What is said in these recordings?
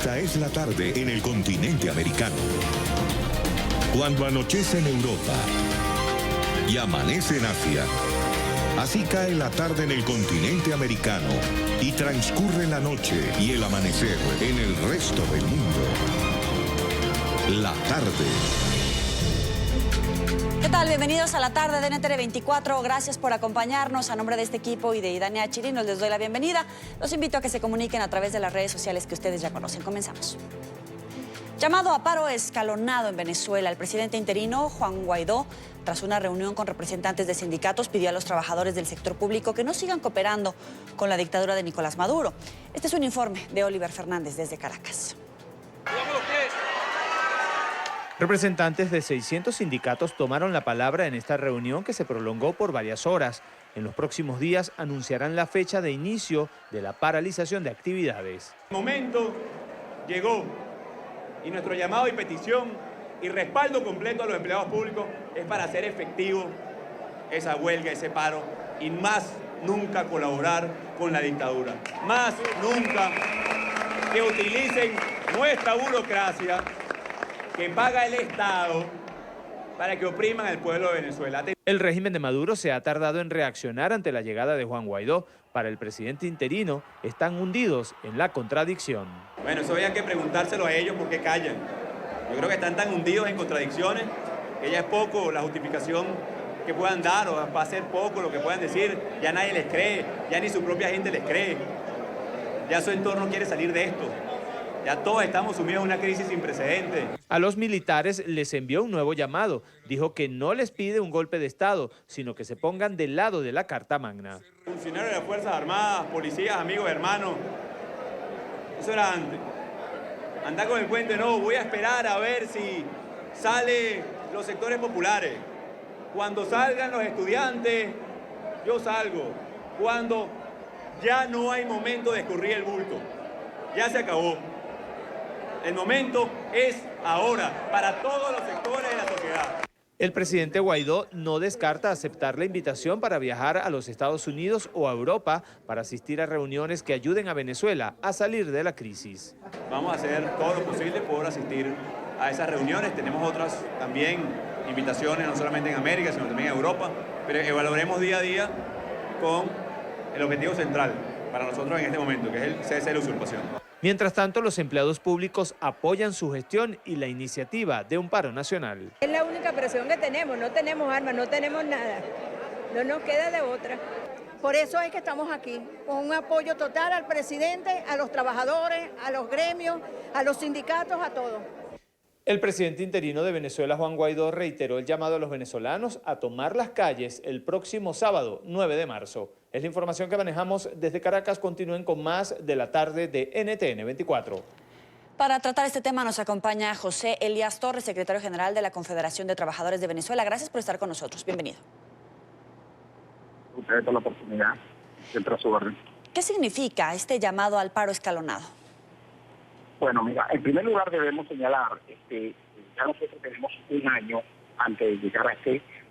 Esta es la tarde en el continente americano. Cuando anochece en Europa y amanece en Asia, así cae la tarde en el continente americano y transcurre la noche y el amanecer en el resto del mundo. La tarde. ¿Qué tal? Bienvenidos a la tarde de NTN 24. Gracias por acompañarnos. A nombre de este equipo y de Idania Chirinos les doy la bienvenida. Los invito a que se comuniquen a través de las redes sociales que ustedes ya conocen. Comenzamos. Llamado a paro escalonado en Venezuela, el presidente interino Juan Guaidó, tras una reunión con representantes de sindicatos, pidió a los trabajadores del sector público que no sigan cooperando con la dictadura de Nicolás Maduro. Este es un informe de Oliver Fernández desde Caracas. Representantes de 600 sindicatos tomaron la palabra en esta reunión que se prolongó por varias horas. En los próximos días anunciarán la fecha de inicio de la paralización de actividades. El momento llegó y nuestro llamado y petición y respaldo completo a los empleados públicos es para hacer efectivo esa huelga, ese paro y más nunca colaborar con la dictadura. Más nunca que utilicen nuestra burocracia que paga el Estado para que opriman al pueblo de Venezuela. El régimen de Maduro se ha tardado en reaccionar ante la llegada de Juan Guaidó. Para el presidente interino, están hundidos en la contradicción. Bueno, eso había que preguntárselo a ellos por qué callan. Yo creo que están tan hundidos en contradicciones que ya es poco la justificación que puedan dar o va a ser poco lo que puedan decir. Ya nadie les cree, ya ni su propia gente les cree. Ya su entorno quiere salir de esto. Ya todos estamos sumidos en una crisis sin precedentes. A los militares les envió un nuevo llamado. Dijo que no les pide un golpe de Estado, sino que se pongan del lado de la Carta Magna. Funcionarios de las Fuerzas Armadas, policías, amigos, hermanos. Eso era antes. Andar con el cuento, no, voy a esperar a ver si salen los sectores populares. Cuando salgan los estudiantes, yo salgo. Cuando ya no hay momento de escurrir el bulto. Ya se acabó. El momento es ahora, para todos los sectores de la sociedad. El presidente Guaidó no descarta aceptar la invitación para viajar a los Estados Unidos o a Europa para asistir a reuniones que ayuden a Venezuela a salir de la crisis. Vamos a hacer todo lo posible por asistir a esas reuniones. Tenemos otras también invitaciones, no solamente en América, sino también en Europa, pero evaluaremos día a día con el objetivo central para nosotros en este momento, que es el cese de la usurpación. Mientras tanto, los empleados públicos apoyan su gestión y la iniciativa de un paro nacional. Es la única presión que tenemos, no tenemos armas, no tenemos nada, no nos queda de otra. Por eso es que estamos aquí, con un apoyo total al presidente, a los trabajadores, a los gremios, a los sindicatos, a todos. El presidente interino de Venezuela, Juan Guaidó, reiteró el llamado a los venezolanos a tomar las calles el próximo sábado, 9 de marzo. Es la información que manejamos desde Caracas. Continúen con más de la tarde de NTN 24. Para tratar este tema nos acompaña José Elías Torres, secretario general de la Confederación de Trabajadores de Venezuela. Gracias por estar con nosotros. Bienvenido. Ustedes por la oportunidad, siempre a su orden. ¿Qué significa este llamado al paro escalonado? Bueno, mira, en primer lugar debemos señalar que ya nosotros tenemos un año antes de llegar a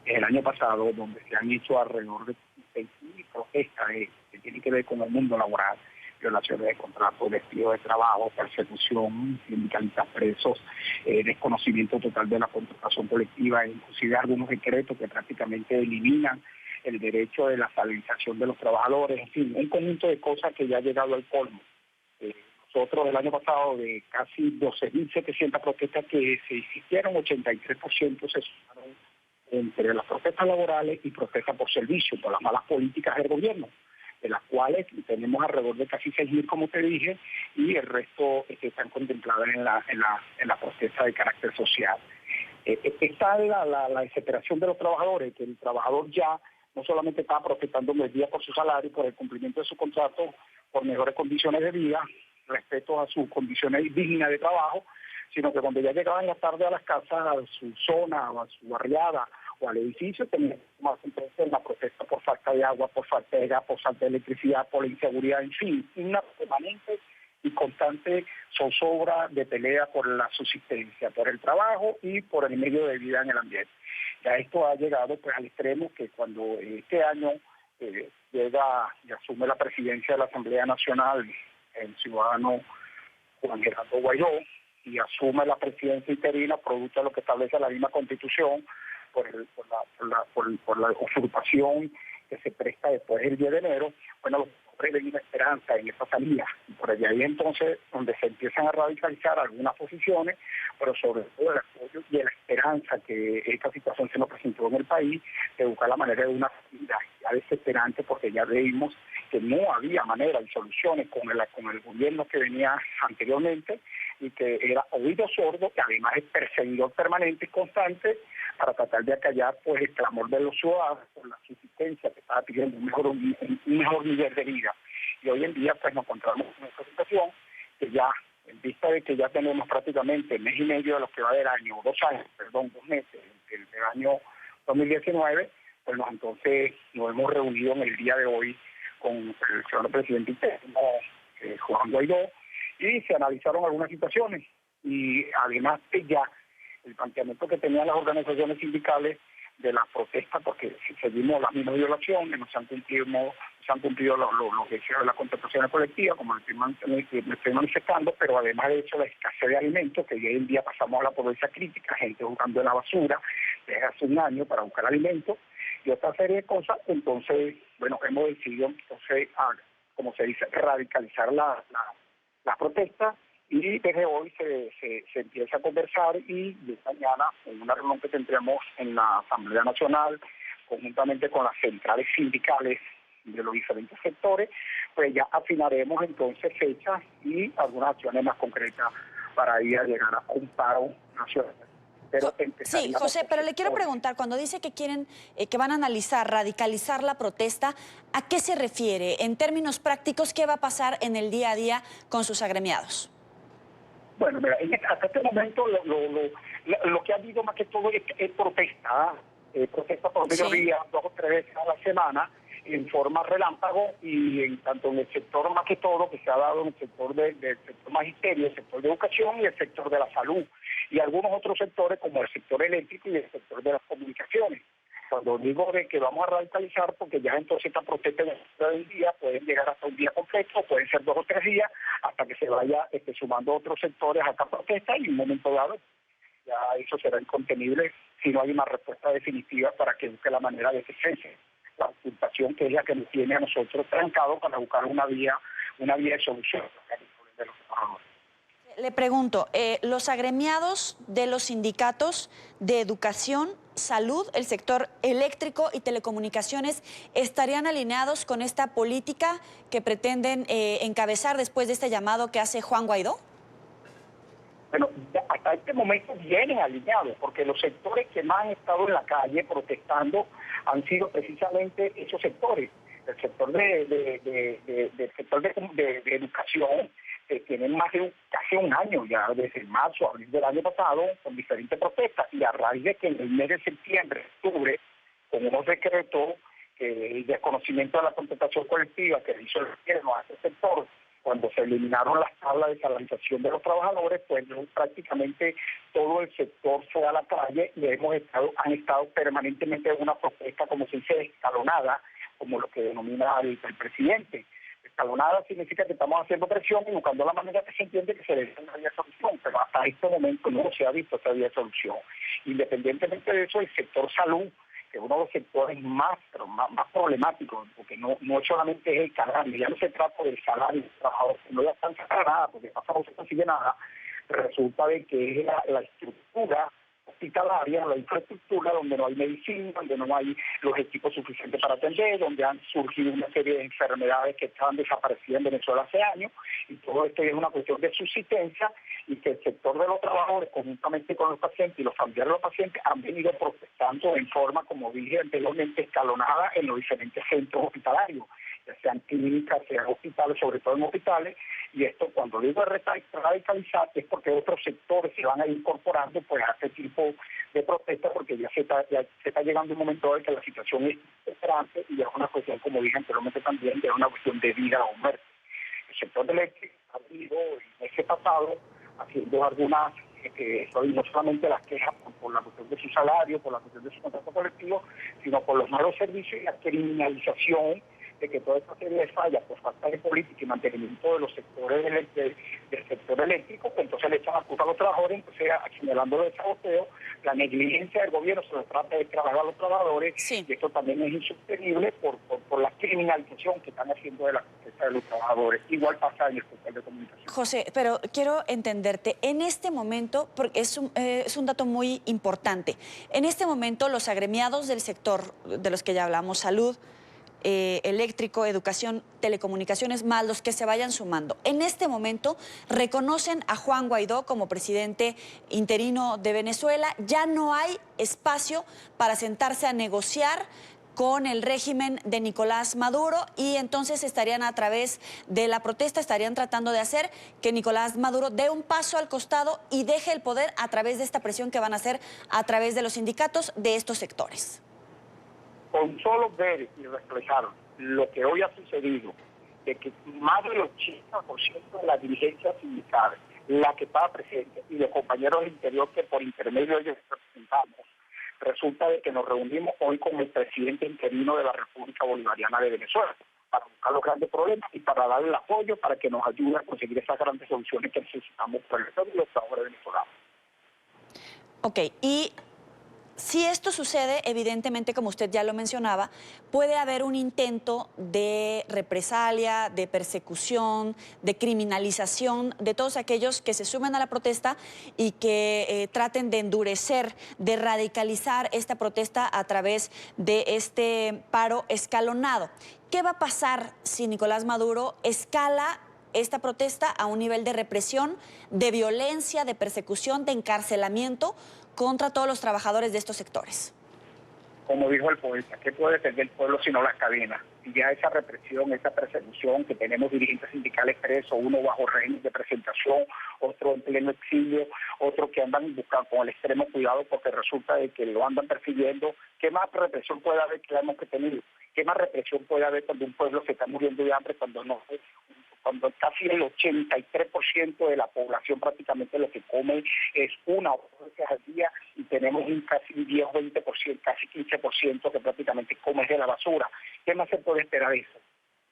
el año pasado, donde se han hecho alrededor de 6.000 protestas que tienen que ver con el mundo laboral, violaciones de contratos, despido de trabajo, persecución, sindicalistas presos, desconocimiento total de la contratación colectiva, inclusive algunos decretos que prácticamente eliminan el derecho de la salarización de los trabajadores, en fin, un conjunto de cosas que ya ha llegado al colmo. Nosotros el año pasado, de casi 12.700 protestas que se hicieron, 83% se sumaron entre las protestas laborales y protestas por servicio, por las malas políticas del gobierno, de las cuales tenemos alrededor de casi 6.000, como te dije, y el resto están contempladas en la protesta de carácter social. Está la desesperación de los trabajadores, que el trabajador ya no solamente está protestando un día por su salario, por el cumplimiento de su contrato, por mejores condiciones de vida, respeto a sus condiciones dignas de trabajo, sino que cuando ya llegaban en la tarde a las casas, a su zona, o a su barriada, o al edificio, tenían más entonces la protesta por falta de agua, por falta de gas, por falta de electricidad, por la inseguridad, en fin, una permanente y constante zozobra de pelea por la subsistencia, por el trabajo y por el medio de vida en el ambiente. Ya esto ha llegado pues al extremo que cuando este año llega y asume la presidencia de la Asamblea Nacional el ciudadano Juan Gerardo Guaidó, y asume la presidencia interina producto de lo que establece la misma Constitución por la usurpación que se presta después del 10 de enero. Bueno, los hombres ven una esperanza en esta salida. Y por allá ahí entonces donde se empiezan a radicalizar algunas posiciones, pero sobre todo el apoyo y la esperanza que esta situación se nos presentó en el país, de buscar la manera de una salida ya desesperante, porque ya vimos que no había manera y soluciones con el gobierno que venía anteriormente, y que era oído sordo, que además es perseguidor permanente y constante para tratar de acallar pues el clamor de los ciudadanos por la subsistencia que estaba pidiendo un mejor nivel de vida. Y hoy en día pues nos encontramos en esta situación que ya, en vista de que ya tenemos prácticamente mes y medio de lo que va del año, 2 meses del año 2019, pues entonces nos hemos reunido en el día de hoy con el señor presidente interno, Juan Guaidó, y se analizaron algunas situaciones, y además de ya el planteamiento que tenían las organizaciones sindicales de la protesta, porque si seguimos las mismas violaciones, no se han cumplido los deseos de las contrataciones colectivas, como me estoy manifestando, pero además de hecho la escasez de alimentos, que hoy en día pasamos a la pobreza crítica, gente buscando en la basura desde hace un año para buscar alimentos, y otra serie de cosas. Entonces, bueno, hemos decidido entonces, como se dice, radicalizar la protesta, y desde hoy se empieza a conversar, y de mañana en una reunión que tendremos en la Asamblea Nacional, conjuntamente con las centrales sindicales de los diferentes sectores, pues ya afinaremos entonces fechas y algunas acciones más concretas para ir a llegar a un paro nacional. Sí, José, pero le quiero preguntar, cuando dice que quieren, que van a analizar, radicalizar la protesta, ¿a qué se refiere? En términos prácticos, ¿qué va a pasar en el día a día con sus agremiados? Bueno, mira, hasta este momento lo que ha habido más que todo es protesta, protesta por mediodía, 2 o 3 veces a la semana, en forma relámpago, y tanto en el sector más que todo, que se ha dado en el sector del sector magisterio, el sector de educación y el sector de la salud, y algunos otros sectores como el sector eléctrico y el sector de las comunicaciones. Cuando digo de que vamos a radicalizar, porque ya entonces esta protesta del día pueden llegar hasta un día completo, pueden ser 2 o 3 días, hasta que se vaya sumando otros sectores a esta protesta, y en un momento dado ya eso será incontenible si no hay una respuesta definitiva para que busque la manera de que cese la ocultación, que es la que nos tiene a nosotros trancados, para buscar una vía de solución de los trabajadores. Le pregunto, los agremiados de los sindicatos de educación, salud, el sector eléctrico y telecomunicaciones, ¿estarían alineados con esta política que pretenden encabezar después de este llamado que hace Juan Guaidó? Bueno, hasta este momento vienen alineados, porque los sectores que más han estado en la calle protestando han sido precisamente esos sectores. El sector de educación, que tienen más de casi un año ya, desde marzo, abril del año pasado, con diferentes protestas, y a raíz de que en el mes de septiembre, octubre, con unos decretos, el desconocimiento de la contratación colectiva que hizo el gobierno a ese sector, cuando se eliminaron las tablas de salarización de los trabajadores, pues prácticamente todo el sector fue a la calle, y han estado permanentemente en una protesta, como se dice, escalonada, como lo que denomina el presidente. Escalonada significa que estamos haciendo presión y buscando la manera que se entiende que se dé una vía de solución, pero hasta este momento no se ha visto esa vía de solución. Independientemente de eso, el sector salud, que es uno de los sectores más problemáticos, porque no solamente es el salario, ya no se trata del salario del trabajador, no ya están sacando nada, porque no se consigue nada, resulta de que es la estructura hospitalaria, la infraestructura, donde no hay medicina, donde no hay los equipos suficientes para atender, donde han surgido una serie de enfermedades que estaban desaparecidas en Venezuela hace años, y todo esto es una cuestión de subsistencia, y que el sector de los trabajadores, conjuntamente con los pacientes y los familiares de los pacientes, han venido protestando en forma, como dije anteriormente, escalonada en los diferentes centros hospitalarios, ya sean clínicas, sean hospitales, sobre todo en hospitales, y esto, cuando digo radicalizar, es porque otros sectores se van a ir incorporando pues a este tipo de protesta, porque ya se está llegando un momento en que la situación es desesperante, y es una cuestión, como dije anteriormente también, de una cuestión de vida o muerte. El sector eléctrico ha venido en ese pasado haciendo algunas, no solamente las quejas por la cuestión de su salario, por la cuestión de su contrato colectivo, sino por los malos servicios y la criminalización de que toda esta serie de fallas por falta de política y mantenimiento de los sectores del sector eléctrico, pues entonces le echan la culpa a los trabajadores, entonces señalando de saboteo, la negligencia del gobierno se le trata de trabajar a los trabajadores, Sí. y esto también es insostenible por la criminalización que están haciendo de la protesta de los trabajadores. Igual pasa en el sector de comunicación. José, pero quiero entenderte, en este momento, porque es un dato muy importante, en este momento los agremiados del sector de los que ya hablamos, salud, eléctrico, educación, telecomunicaciones, más los que se vayan sumando, en este momento reconocen a Juan Guaidó como presidente interino de Venezuela. Ya no hay espacio para sentarse a negociar con el régimen de Nicolás Maduro, y entonces estarían a través de la protesta, estarían tratando de hacer que Nicolás Maduro dé un paso al costado y deje el poder a través de esta presión que van a hacer a través de los sindicatos de estos sectores. Con solo ver y reflejar lo que hoy ha sucedido, de que más del 80% de la dirigencia sindical, la que estaba presente, y los compañeros del interior que por intermedio de ellos representamos, resulta de que nos reunimos hoy con el presidente interino de la República Bolivariana de Venezuela para buscar los grandes problemas y para darle el apoyo para que nos ayude a conseguir esas grandes soluciones que necesitamos para el Estado y los trabajadores venezolanos. Ok, y si esto sucede, evidentemente, como usted ya lo mencionaba, puede haber un intento de represalia, de persecución, de criminalización de todos aquellos que se sumen a la protesta y que traten de endurecer, de radicalizar esta protesta a través de este paro escalonado. ¿Qué va a pasar si Nicolás Maduro escala esta protesta a un nivel de represión, de violencia, de persecución, de encarcelamiento contra todos los trabajadores de estos sectores? Como dijo el poeta, ¿qué puede defender el pueblo sino las cadenas? Y ya esa represión, esa persecución, que tenemos dirigentes sindicales presos, uno bajo régimen de presentación, otro en pleno exilio, otro que andan buscando con el extremo cuidado porque resulta de que lo andan persiguiendo. ¿Qué más represión puede haber que la hemos tenido? ¿Qué más represión puede haber cuando un pueblo se está muriendo de hambre, cuando casi el 83% de la población prácticamente lo que come es una o dos veces al día, y tenemos un casi 10 o 20%, casi 15% que prácticamente come de la basura? ¿Qué más se puede esperar de eso?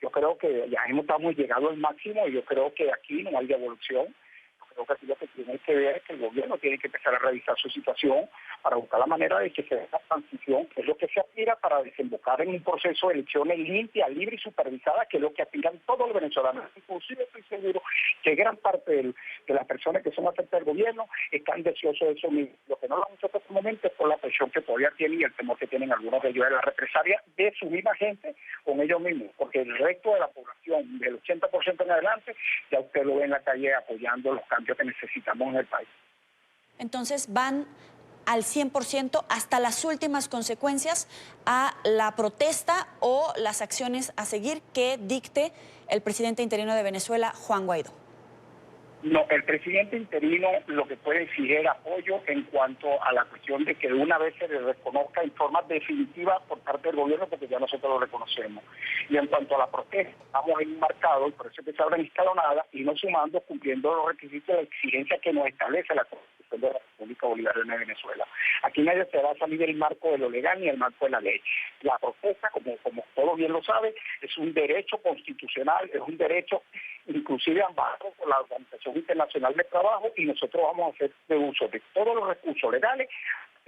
Yo creo que ya hemos llegado al máximo y yo creo que aquí no hay devolución. Yo creo que aquí lo que tiene que ver es que el gobierno tiene que empezar a revisar su situación para buscar la manera de que se dé esta transición, que es lo que se aspira para desembocar en un proceso de elecciones limpia, libre y supervisada, que es lo que aspiran todos los venezolanos. Inclusive estoy seguro que gran parte de las personas que son afectadas del gobierno están deseosos de eso mismo. Lo que no lo han hecho hasta este momento es por la presión que todavía tienen y el temor que tienen algunos de ellos de la represalia de su misma gente con ellos mismos, porque el resto de la población, del 80% en adelante, ya usted lo ve en la calle apoyando los cambios que necesitamos en el país. Entonces van al 100% hasta las últimas consecuencias a la protesta o las acciones a seguir que dicte el presidente interino de Venezuela, Juan Guaidó. No, el presidente interino lo que puede exigir es apoyo en cuanto a la cuestión de que de una vez se le reconozca en forma definitiva por parte del gobierno, porque ya nosotros lo reconocemos. Y en cuanto a la protesta, estamos ahí marcados, y por eso que se abren escalonadas y no sumando, cumpliendo los requisitos de la exigencia que nos establece la Constitución de la República Bolivariana de Venezuela. Aquí nadie se va a salir del marco de lo legal ni del marco de la ley. La protesta, como todos bien lo saben, es un derecho constitucional, es un derecho inclusive amparado por la Organización Internacional de Trabajo, y nosotros vamos a hacer de uso de todos los recursos legales,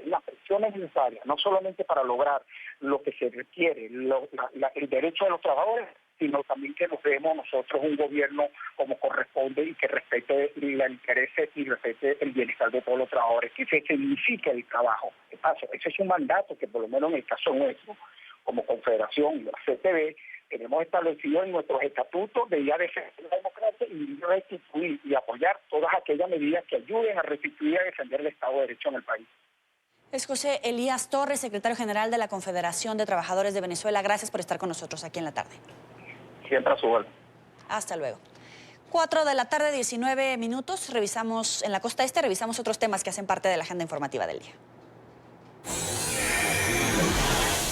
las presiones necesarias, no solamente para lograr lo que se requiere, el derecho de los trabajadores, sino también que nos demos nosotros un gobierno como corresponde y que respete los intereses y respete el bienestar de todos los trabajadores, que se signifique el trabajo. ¿Qué pasa? Ese es un mandato que por lo menos en el caso nuestro, como Confederación y la CTV, tenemos establecido en nuestros estatutos de ya defender la democracia y restituir y apoyar todas aquellas medidas que ayuden a restituir y a defender el Estado de Derecho en el país. Es José Elías Torres, secretario general de la Confederación de Trabajadores de Venezuela. Gracias por estar con nosotros aquí en la tarde. Siempre a su orden. Hasta luego. 4 de la tarde, 19 minutos. Revisamos en la costa este, revisamos otros temas que hacen parte de la agenda informativa del día.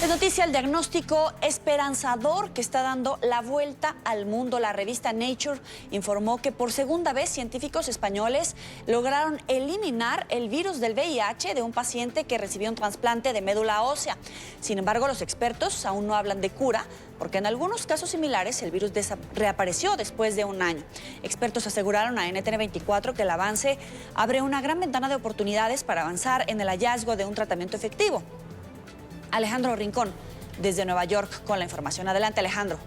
Es noticia el diagnóstico esperanzador que está dando la vuelta al mundo. La revista Nature informó que por segunda vez científicos españoles lograron eliminar el virus del VIH de un paciente que recibió un trasplante de médula ósea. Sin embargo, los expertos aún no hablan de cura, porque en algunos casos similares el virus reapareció después de un año. Expertos aseguraron a NTN 24 que el avance abre una gran ventana de oportunidades para avanzar en el hallazgo de un tratamiento efectivo. Alejandro Rincón, desde Nueva York, con la información. Adelante, Alejandro.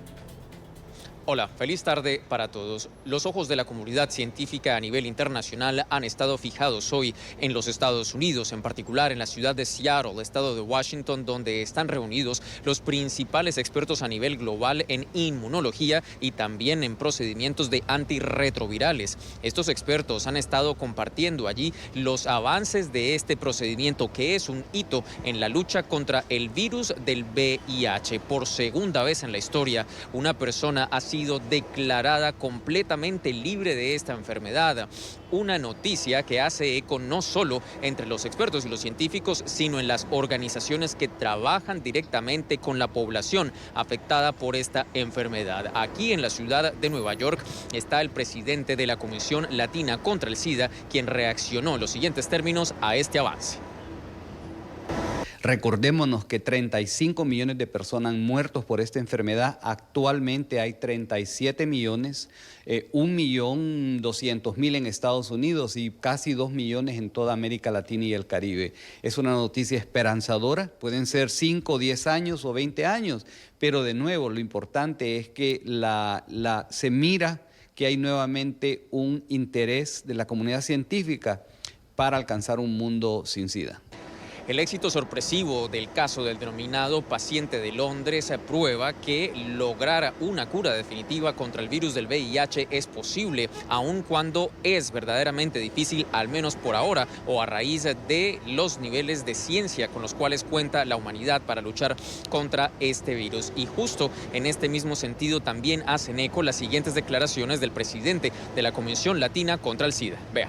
Hola, feliz tarde para todos. Los ojos de la comunidad científica a nivel internacional han estado fijados hoy en los Estados Unidos, en particular en la ciudad de Seattle, estado de Washington, donde están reunidos los principales expertos a nivel global en inmunología y también en procedimientos de antirretrovirales. Estos expertos han estado compartiendo allí los avances de este procedimiento, que es un hito en la lucha contra el virus del VIH. Por segunda vez en la historia, una persona ha sido declarada completamente libre de esta enfermedad. Una noticia que hace eco no solo entre los expertos y los científicos, sino en las organizaciones que trabajan directamente con la población afectada por esta enfermedad. Aquí en la ciudad de Nueva York está el presidente de la Comisión Latina contra el SIDA, quien reaccionó en los siguientes términos a este avance. Recordémonos que 35 millones de personas han muerto por esta enfermedad. Actualmente hay 37 millones, 1.200.000 en Estados Unidos y casi 2 millones en toda América Latina y el Caribe. Es una noticia esperanzadora, pueden ser 5, 10 años o 20 años, pero de nuevo lo importante es que se mira que hay nuevamente un interés de la comunidad científica para alcanzar un mundo sin SIDA. El éxito sorpresivo del caso del denominado paciente de Londres prueba que lograr una cura definitiva contra el virus del VIH es posible, aun cuando es verdaderamente difícil, al menos por ahora, o a raíz de los niveles de ciencia con los cuales cuenta la humanidad para luchar contra este virus. Y justo en este mismo sentido también hacen eco las siguientes declaraciones del presidente de la Comisión Latina contra el SIDA. Vea.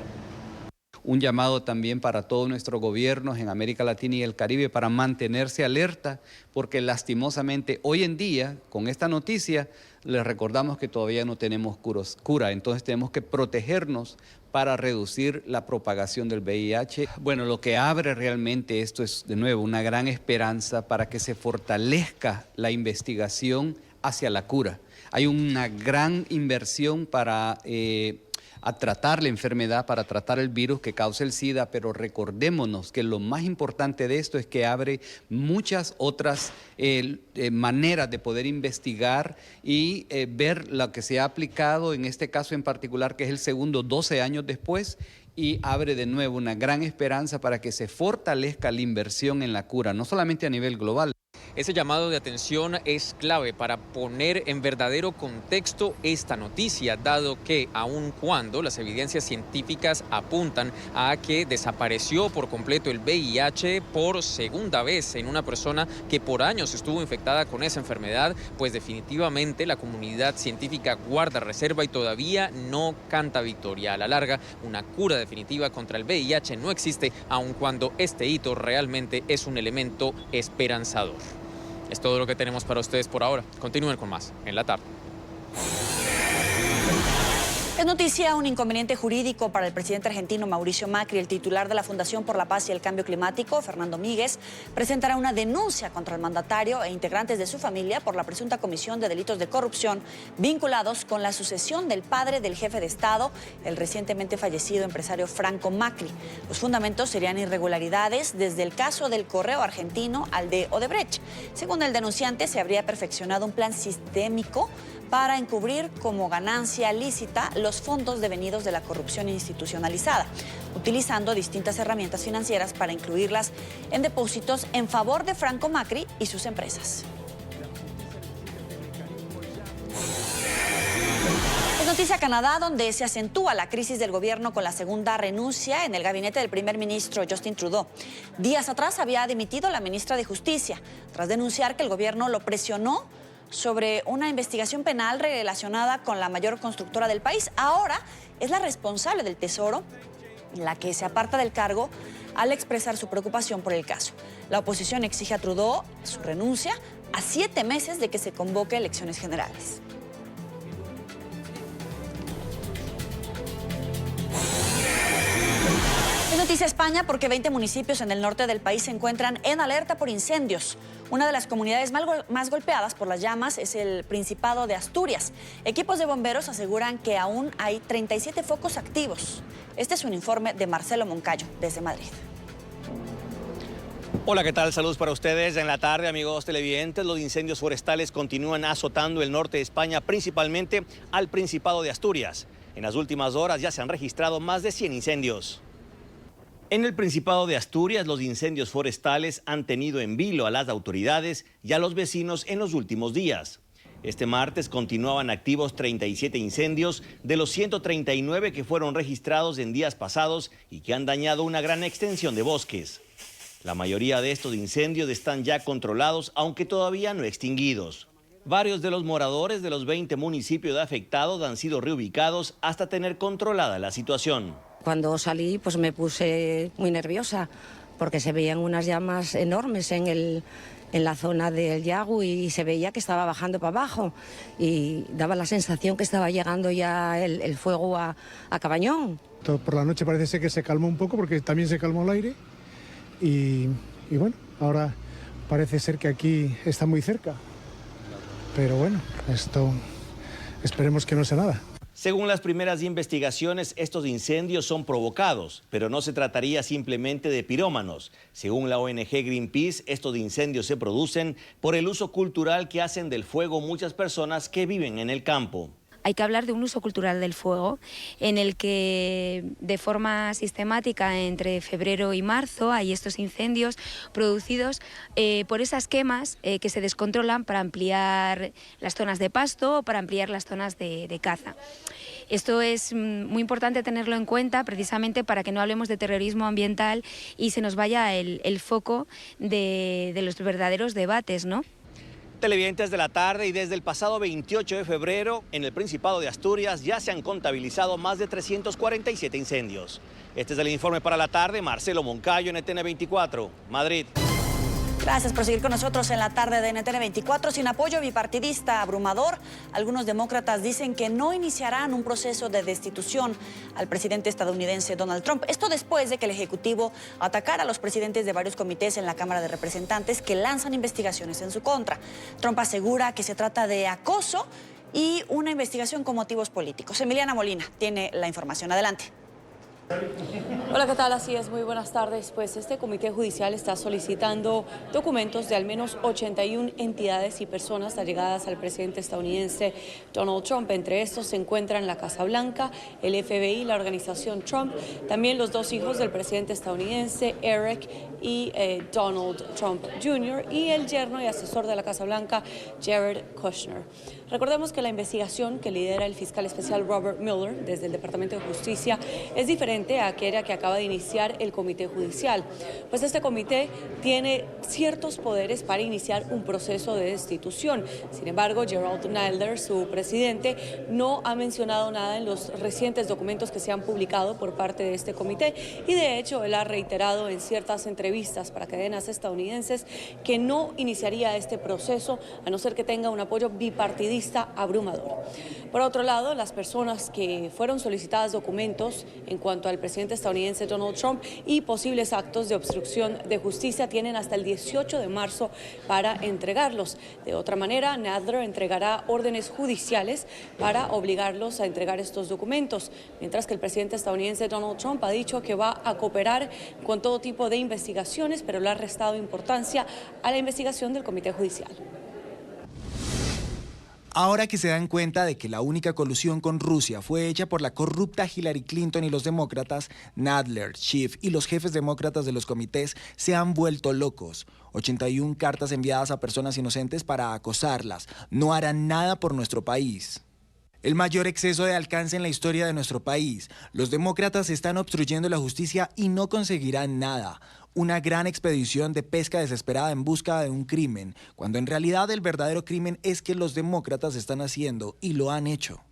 Un llamado también para todos nuestros gobiernos en América Latina y el Caribe para mantenerse alerta, porque lastimosamente hoy en día, con esta noticia, les recordamos que todavía no tenemos cura, entonces tenemos que protegernos para reducir la propagación del VIH. Bueno, lo que abre realmente esto es, de nuevo, una gran esperanza para que se fortalezca la investigación hacia la cura. Hay una gran inversión para a tratar la enfermedad, para tratar el virus que causa el SIDA, pero recordémonos que lo más importante de esto es que abre muchas otras maneras de poder investigar y ver lo que se ha aplicado en este caso en particular, que es el segundo 12 años después, y abre de nuevo una gran esperanza para que se fortalezca la inversión en la cura, no solamente a nivel global. Ese llamado de atención es clave para poner en verdadero contexto esta noticia, dado que aun cuando las evidencias científicas apuntan a que desapareció por completo el VIH por segunda vez en una persona que por años estuvo infectada con esa enfermedad, pues definitivamente la comunidad científica guarda reserva y todavía no canta victoria. A la larga, una cura definitiva contra el VIH no existe, aun cuando este hito realmente es un elemento esperanzador. Es todo lo que tenemos para ustedes por ahora. Continúen con más en la tarde. Es noticia un inconveniente jurídico para el presidente argentino Mauricio Macri. El titular de la Fundación por la Paz y el Cambio Climático, Fernando Míguez, presentará una denuncia contra el mandatario e integrantes de su familia por la presunta comisión de delitos de corrupción vinculados con la sucesión del padre del jefe de Estado, el recientemente fallecido empresario Franco Macri. Los fundamentos serían irregularidades desde el caso del correo argentino al de Odebrecht. Según el denunciante, se habría perfeccionado un plan sistémico para encubrir como ganancia lícita los fondos devenidos de la corrupción institucionalizada, utilizando distintas herramientas financieras para incluirlas en depósitos en favor de Franco Macri y sus empresas. Es noticia Canadá, donde se acentúa la crisis del gobierno con la segunda renuncia en el gabinete del primer ministro Justin Trudeau. Días atrás había dimitido la ministra de Justicia, tras denunciar que el gobierno lo presionó sobre una investigación penal relacionada con la mayor constructora del país. Ahora es la responsable del Tesoro la que se aparta del cargo al expresar su preocupación por el caso. La oposición exige a Trudeau su renuncia a 7 meses de que se convoque elecciones generales. Es noticia España porque 20 municipios en el norte del país se encuentran en alerta por incendios. Una de las comunidades más golpeadas por las llamas es el Principado de Asturias. Equipos de bomberos aseguran que aún hay 37 focos activos. Este es un informe de Marcelo Moncayo desde Madrid. Hola, ¿qué tal? Saludos para ustedes. En la tarde, amigos televidentes, los incendios forestales continúan azotando el norte de España, principalmente al Principado de Asturias. En las últimas horas ya se han registrado más de 100 incendios. En el Principado de Asturias, los incendios forestales han tenido en vilo a las autoridades y a los vecinos en los últimos días. Este martes continuaban activos 37 incendios de los 139 que fueron registrados en días pasados y que han dañado una gran extensión de bosques. La mayoría de estos incendios están ya controlados, aunque todavía no extinguidos. Varios de los moradores de los 20 municipios afectados han sido reubicados hasta tener controlada la situación. Cuando salí, pues me puse muy nerviosa porque se veían unas llamas enormes en la zona del Yagu y se veía que estaba bajando para abajo y daba la sensación que estaba llegando ya el fuego a Cabañón. Por la noche parece ser que se calmó un poco porque también se calmó el aire y bueno, ahora parece ser que aquí está muy cerca. Pero bueno, esto esperemos que no sea nada. Según las primeras investigaciones, estos incendios son provocados, pero no se trataría simplemente de pirómanos. Según la ONG Greenpeace, estos incendios se producen por el uso cultural que hacen del fuego muchas personas que viven en el campo. Hay que hablar de un uso cultural del fuego en el que de forma sistemática entre febrero y marzo hay estos incendios producidos por esas quemas que se descontrolan para ampliar las zonas de pasto o para ampliar las zonas de caza. Esto es muy importante tenerlo en cuenta precisamente para que no hablemos de terrorismo ambiental y se nos vaya el foco de los verdaderos debates, ¿no? Televidentes de la tarde, y desde el pasado 28 de febrero en el Principado de Asturias ya se han contabilizado más de 347 incendios. Este es el informe para la tarde. Marcelo Moncayo, NTN 24, Madrid. Gracias por seguir con nosotros en la tarde de NTN 24. Sin apoyo bipartidista abrumador, algunos demócratas dicen que no iniciarán un proceso de destitución al presidente estadounidense Donald Trump. Esto después de que el Ejecutivo atacara a los presidentes de varios comités en la Cámara de Representantes que lanzan investigaciones en su contra. Trump asegura que se trata de acoso y una investigación con motivos políticos. Emiliana Molina tiene la información. Adelante. Hola, ¿qué tal? Así es, muy buenas tardes. Pues este comité judicial está solicitando documentos de al menos 81 entidades y personas allegadas al presidente estadounidense Donald Trump. Entre estos se encuentran la Casa Blanca, el FBI, la organización Trump, también los 2 hijos del presidente estadounidense, Eric y Donald Trump Jr., y el yerno y asesor de la Casa Blanca, Jared Kushner. Recordemos que la investigación que lidera el fiscal especial Robert Mueller desde el Departamento de Justicia es diferente a aquella que acaba de iniciar el Comité Judicial, pues este comité tiene ciertos poderes para iniciar un proceso de destitución. Sin embargo, Gerald Nadler, su presidente, no ha mencionado nada en los recientes documentos que se han publicado por parte de este comité y de hecho él ha reiterado en ciertas entrevistas para cadenas estadounidenses que no iniciaría este proceso a no ser que tenga un apoyo bipartidista abrumador. Por otro lado, las personas que fueron solicitadas documentos en cuanto al presidente estadounidense Donald Trump y posibles actos de obstrucción de justicia tienen hasta el 18 de marzo para entregarlos. De otra manera, Nadler entregará órdenes judiciales para obligarlos a entregar estos documentos, mientras que el presidente estadounidense Donald Trump ha dicho que va a cooperar con todo tipo de investigaciones, pero le ha restado importancia a la investigación del Comité Judicial. Ahora que se dan cuenta de que la única colusión con Rusia fue hecha por la corrupta Hillary Clinton y los demócratas, Nadler, Schiff y los jefes demócratas de los comités se han vuelto locos. 81 cartas enviadas a personas inocentes para acosarlas. No harán nada por nuestro país. El mayor exceso de alcance en la historia de nuestro país. Los demócratas están obstruyendo la justicia y no conseguirán nada. Una gran expedición de pesca desesperada en busca de un crimen, cuando en realidad el verdadero crimen es que los demócratas están haciendo y lo han hecho.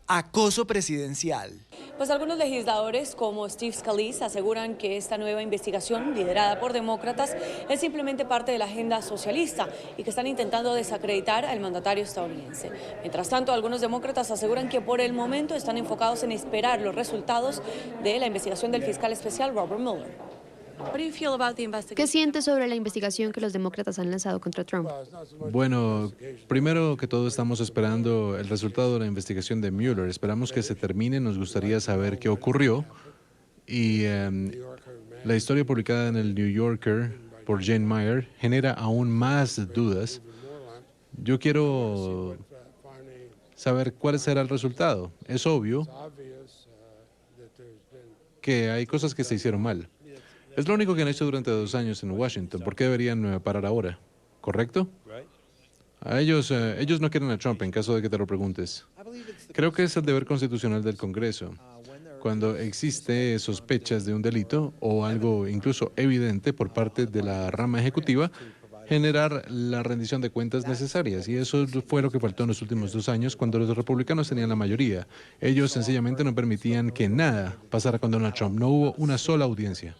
acoso presidencial. Pues algunos legisladores como Steve Scalise aseguran que esta nueva investigación, liderada por demócratas, es simplemente parte de la agenda socialista y que están intentando desacreditar al mandatario estadounidense. Mientras tanto, algunos demócratas aseguran que por el momento están enfocados en esperar los resultados de la investigación del fiscal especial Robert Mueller. ¿Qué sientes sobre la investigación que los demócratas han lanzado contra Trump? Bueno, primero que todo estamos esperando el resultado de la investigación de Mueller. Esperamos que se termine, nos gustaría saber qué ocurrió. Y la historia publicada en el New Yorker por Jane Mayer genera aún más dudas. Yo quiero saber cuál será el resultado. Es obvio que hay cosas que se hicieron mal. Es lo único que han hecho durante 2 años en Washington. ¿Por qué deberían parar ahora? ¿Correcto? Ellos no quieren a Trump, en caso de que te lo preguntes. Creo que es el deber constitucional del Congreso. Cuando existe sospechas de un delito o algo incluso evidente por parte de la rama ejecutiva, generar la rendición de cuentas necesarias. Y eso fue lo que faltó en los últimos 2 años cuando los republicanos tenían la mayoría. Ellos sencillamente no permitían que nada pasara con Donald Trump. No hubo una sola audiencia.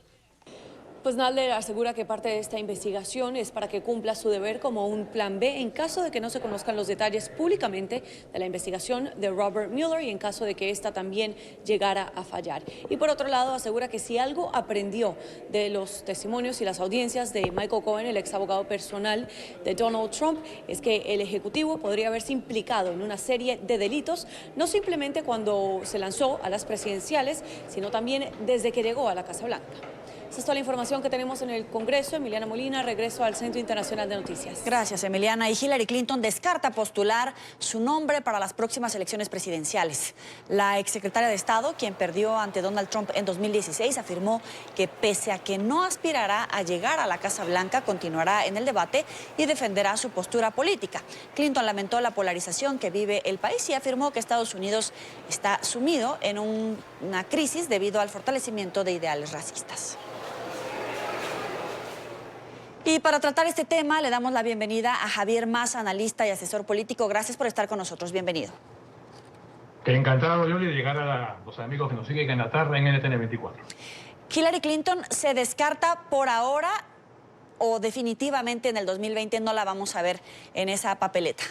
Pues Nadler asegura que parte de esta investigación es para que cumpla su deber como un plan B en caso de que no se conozcan los detalles públicamente de la investigación de Robert Mueller y en caso de que esta también llegara a fallar. Y por otro lado, asegura que si algo aprendió de los testimonios y las audiencias de Michael Cohen, el ex abogado personal de Donald Trump, es que el Ejecutivo podría haberse implicado en una serie de delitos, no simplemente cuando se lanzó a las presidenciales, sino también desde que llegó a la Casa Blanca. Esa es toda la información que tenemos en el Congreso. Emiliana Molina, regreso al Centro Internacional de Noticias. Gracias, Emiliana. Y Hillary Clinton descarta postular su nombre para las próximas elecciones presidenciales. La exsecretaria de Estado, quien perdió ante Donald Trump en 2016, afirmó que pese a que no aspirará a llegar a la Casa Blanca, continuará en el debate y defenderá su postura política. Clinton lamentó la polarización que vive el país y afirmó que Estados Unidos está sumido en una crisis debido al fortalecimiento de ideales racistas. Y para tratar este tema le damos la bienvenida a Javier Maza, analista y asesor político. Gracias por estar con nosotros. Bienvenido. Encantado, Yoli, de llegar a los amigos que nos siguen en la tarde en NTN 24. ¿Hillary Clinton se descarta por ahora o definitivamente en el 2020 no la vamos a ver en esa papeleta?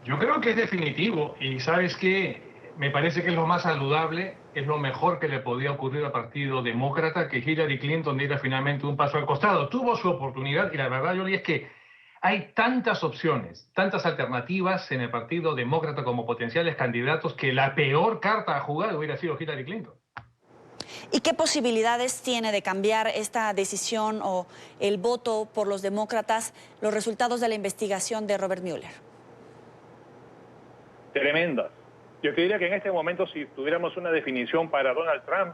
Yo creo que es definitivo y ¿sabes qué? Me parece que es lo más saludable, es lo mejor que le podía ocurrir al Partido Demócrata, que Hillary Clinton diera finalmente un paso al costado. Tuvo su oportunidad y la verdad, Yoli, es que hay tantas opciones, tantas alternativas en el Partido Demócrata como potenciales candidatos que la peor carta a jugar hubiera sido Hillary Clinton. ¿Y qué posibilidades tiene de cambiar esta decisión o el voto por los demócratas los resultados de la investigación de Robert Mueller? Tremenda. Yo diría que en este momento, si tuviéramos una definición para Donald Trump,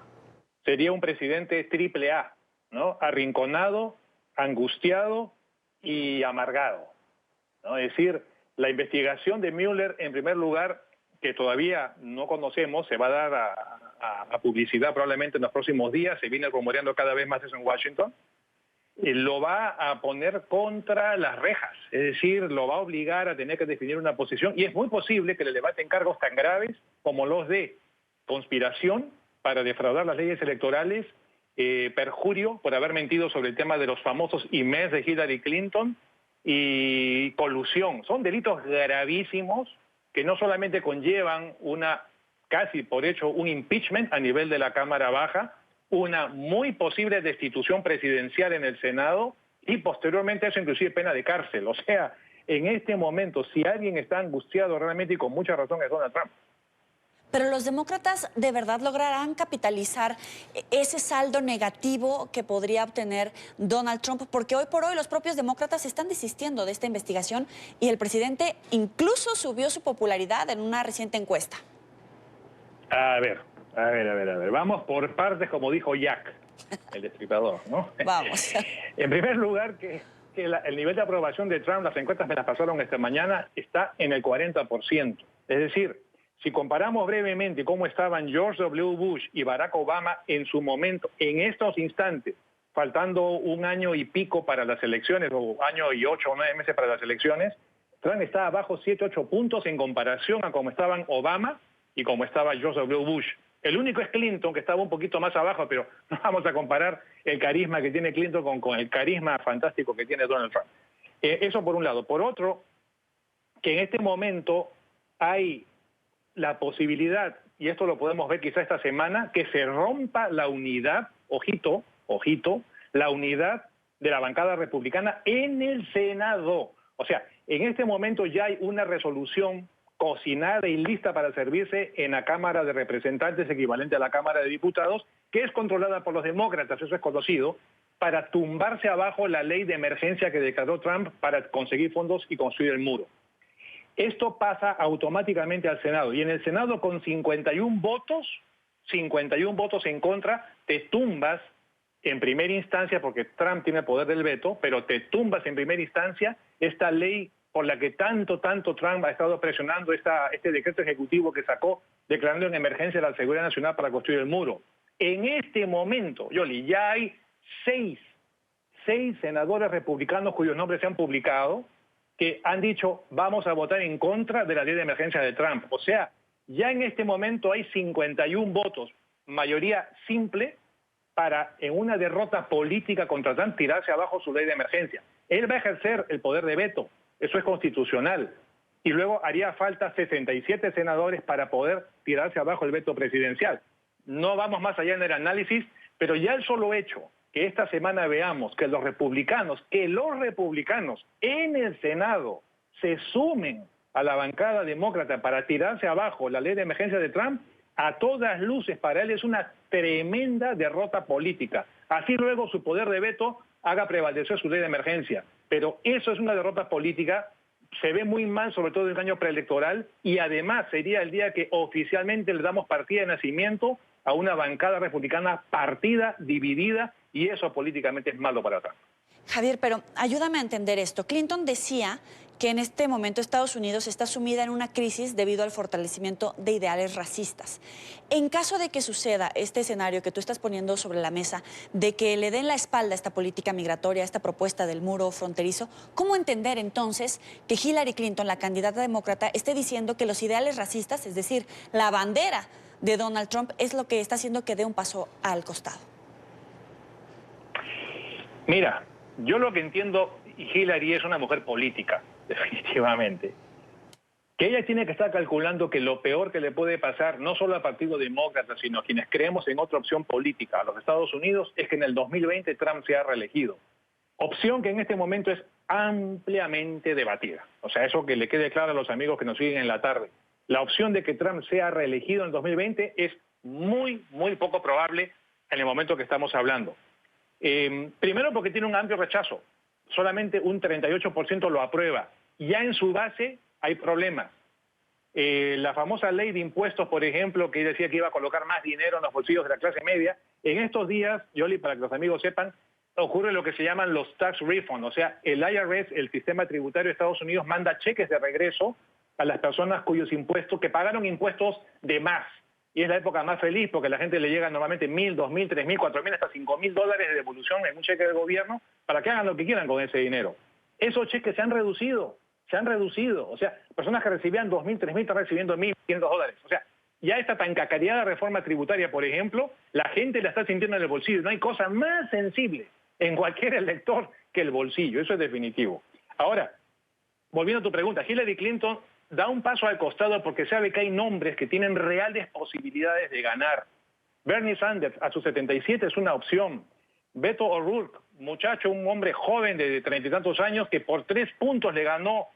sería un presidente triple A, ¿no? Arrinconado, angustiado y amargado, ¿no? Es decir, la investigación de Mueller, en primer lugar, que todavía no conocemos, se va a dar a publicidad probablemente en los próximos días, se viene rumoreando cada vez más eso en Washington, lo va a poner contra las rejas, es decir, lo va a obligar a tener que definir una posición y es muy posible que le levanten cargos tan graves como los de conspiración para defraudar las leyes electorales, perjurio por haber mentido sobre el tema de los famosos emails de Hillary Clinton y colusión. Son delitos gravísimos que no solamente conllevan casi por hecho un impeachment a nivel de la Cámara Baja, una muy posible destitución presidencial en el Senado y posteriormente eso inclusive pena de cárcel. O sea, en este momento, si alguien está angustiado realmente y con mucha razón es Donald Trump. Pero los demócratas de verdad lograrán capitalizar ese saldo negativo que podría obtener Donald Trump, porque hoy por hoy los propios demócratas están desistiendo de esta investigación y el presidente incluso subió su popularidad en una reciente encuesta. A ver. Vamos por partes, como dijo Jack, el destripador, ¿no? Vamos. En primer lugar, que el nivel de aprobación de Trump, las encuestas me las pasaron esta mañana, está en el 40%. Es decir, si comparamos brevemente cómo estaban George W. Bush y Barack Obama en su momento, en estos instantes, faltando 1 año y pico para las elecciones, o 1 año y 8 o 9 meses para las elecciones, Trump está abajo 7, 8 puntos en comparación a cómo estaban Obama y cómo estaba George W. Bush. El único es Clinton, que estaba un poquito más abajo, pero no vamos a comparar el carisma que tiene Clinton con el carisma fantástico que tiene Donald Trump. Eso por un lado. Por otro, que en este momento hay la posibilidad, y esto lo podemos ver quizá esta semana, que se rompa la unidad, ojito, la unidad de la bancada republicana en el Senado. O sea, en este momento ya hay una resolución cocinada y lista para servirse en la Cámara de Representantes, equivalente a la Cámara de Diputados, que es controlada por los demócratas, eso es conocido, para tumbarse abajo la ley de emergencia que declaró Trump para conseguir fondos y construir el muro. Esto pasa automáticamente al Senado, y en el Senado con 51 votos en contra, te tumbas en primera instancia, porque Trump tiene poder del veto, pero te tumbas en primera instancia esta ley por la que tanto Trump ha estado presionando este decreto ejecutivo que sacó declarando en emergencia la seguridad nacional para construir el muro. En este momento, Yoli, ya hay seis senadores republicanos cuyos nombres se han publicado que han dicho vamos a votar en contra de la ley de emergencia de Trump. O sea, ya en este momento hay 51 votos, mayoría simple, para en una derrota política contra Trump tirarse abajo su ley de emergencia. Él va a ejercer el poder de veto. Eso es constitucional. Y luego haría falta 67 senadores para poder tirarse abajo el veto presidencial. No vamos más allá en el análisis, pero ya el solo hecho que esta semana veamos que los republicanos en el Senado se sumen a la bancada demócrata para tirarse abajo la ley de emergencia de Trump, a todas luces para él es una tremenda derrota política. Así luego su poder de veto haga prevalecer su ley de emergencia. Pero eso es una derrota política, se ve muy mal, sobre todo en el año preelectoral, y además sería el día que oficialmente le damos partida de nacimiento a una bancada republicana partida, dividida, y eso políticamente es malo para Trump. Javier, pero ayúdame a entender esto. Clinton decía que en este momento Estados Unidos está sumida en una crisis debido al fortalecimiento de ideales racistas. En caso de que suceda este escenario que tú estás poniendo sobre la mesa, de que le den la espalda a esta política migratoria, a esta propuesta del muro fronterizo, ¿cómo entender entonces que Hillary Clinton, la candidata demócrata, esté diciendo que los ideales racistas, es decir, la bandera de Donald Trump, es lo que está haciendo que dé un paso al costado? Mira, yo lo que entiendo, Hillary es una mujer política, definitivamente. Que ella tiene que estar calculando que lo peor que le puede pasar, no solo al Partido Demócrata, sino a quienes creemos en otra opción política a los Estados Unidos, es que en el 2020 Trump sea reelegido. Opción que en este momento es ampliamente debatida. O sea, eso que le quede claro a los amigos que nos siguen en la tarde. La opción de que Trump sea reelegido en el 2020 es muy poco probable en el momento que estamos hablando. Primero porque tiene un amplio rechazo. Solamente un 38% lo aprueba. Ya en su base hay problemas. La famosa ley de impuestos, por ejemplo, que decía que iba a colocar más dinero en los bolsillos de la clase media, en estos días, Yoli, para que los amigos sepan, ocurre lo que se llaman los tax refunds. O sea, el IRS, el sistema tributario de Estados Unidos, manda cheques de regreso a las personas cuyos impuestos, que pagaron impuestos de más. Y es la época más feliz porque a la gente le llega normalmente 1.000, 2.000, 3.000, 4.000, hasta 5.000 dólares de devolución en un cheque del gobierno para que hagan lo que quieran con ese dinero. Esos cheques se han reducido. O sea, personas que recibían 2.000, 3.000 están recibiendo 1.500 dólares. O sea, ya esta tan cacareada reforma tributaria, por ejemplo, la gente la está sintiendo en el bolsillo. No hay cosa más sensible en cualquier elector que el bolsillo. Eso es definitivo. Ahora, volviendo a tu pregunta, Hillary Clinton da un paso al costado porque sabe que hay nombres que tienen reales posibilidades de ganar. Bernie Sanders, a sus 77, es una opción. Beto O'Rourke, muchacho, un hombre joven de 30 y tantos años que por 3 puntos le ganó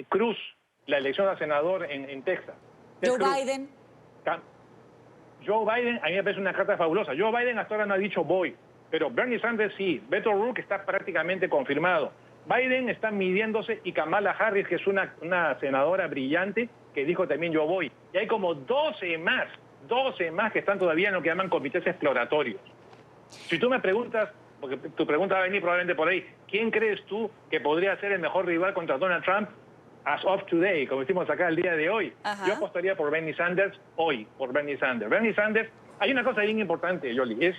Cruz la elección a senador en Texas. Joe Biden. Joe Biden, a mí me parece una carta fabulosa. Joe Biden hasta ahora no ha dicho voy, pero Bernie Sanders sí. Beto O'Rourke está prácticamente confirmado. Biden está midiéndose y Kamala Harris, que es una senadora brillante, que dijo también yo voy. Y hay como 12 más que están todavía en lo que llaman comités exploratorios. Si tú me preguntas, porque tu pregunta va a venir probablemente por ahí, ¿quién crees tú que podría ser el mejor rival contra Donald Trump as of today, como decimos acá el día de hoy? Ajá. Yo apostaría por Bernie Sanders hoy, por Bernie Sanders. Bernie Sanders, hay una cosa bien importante, Yoli, es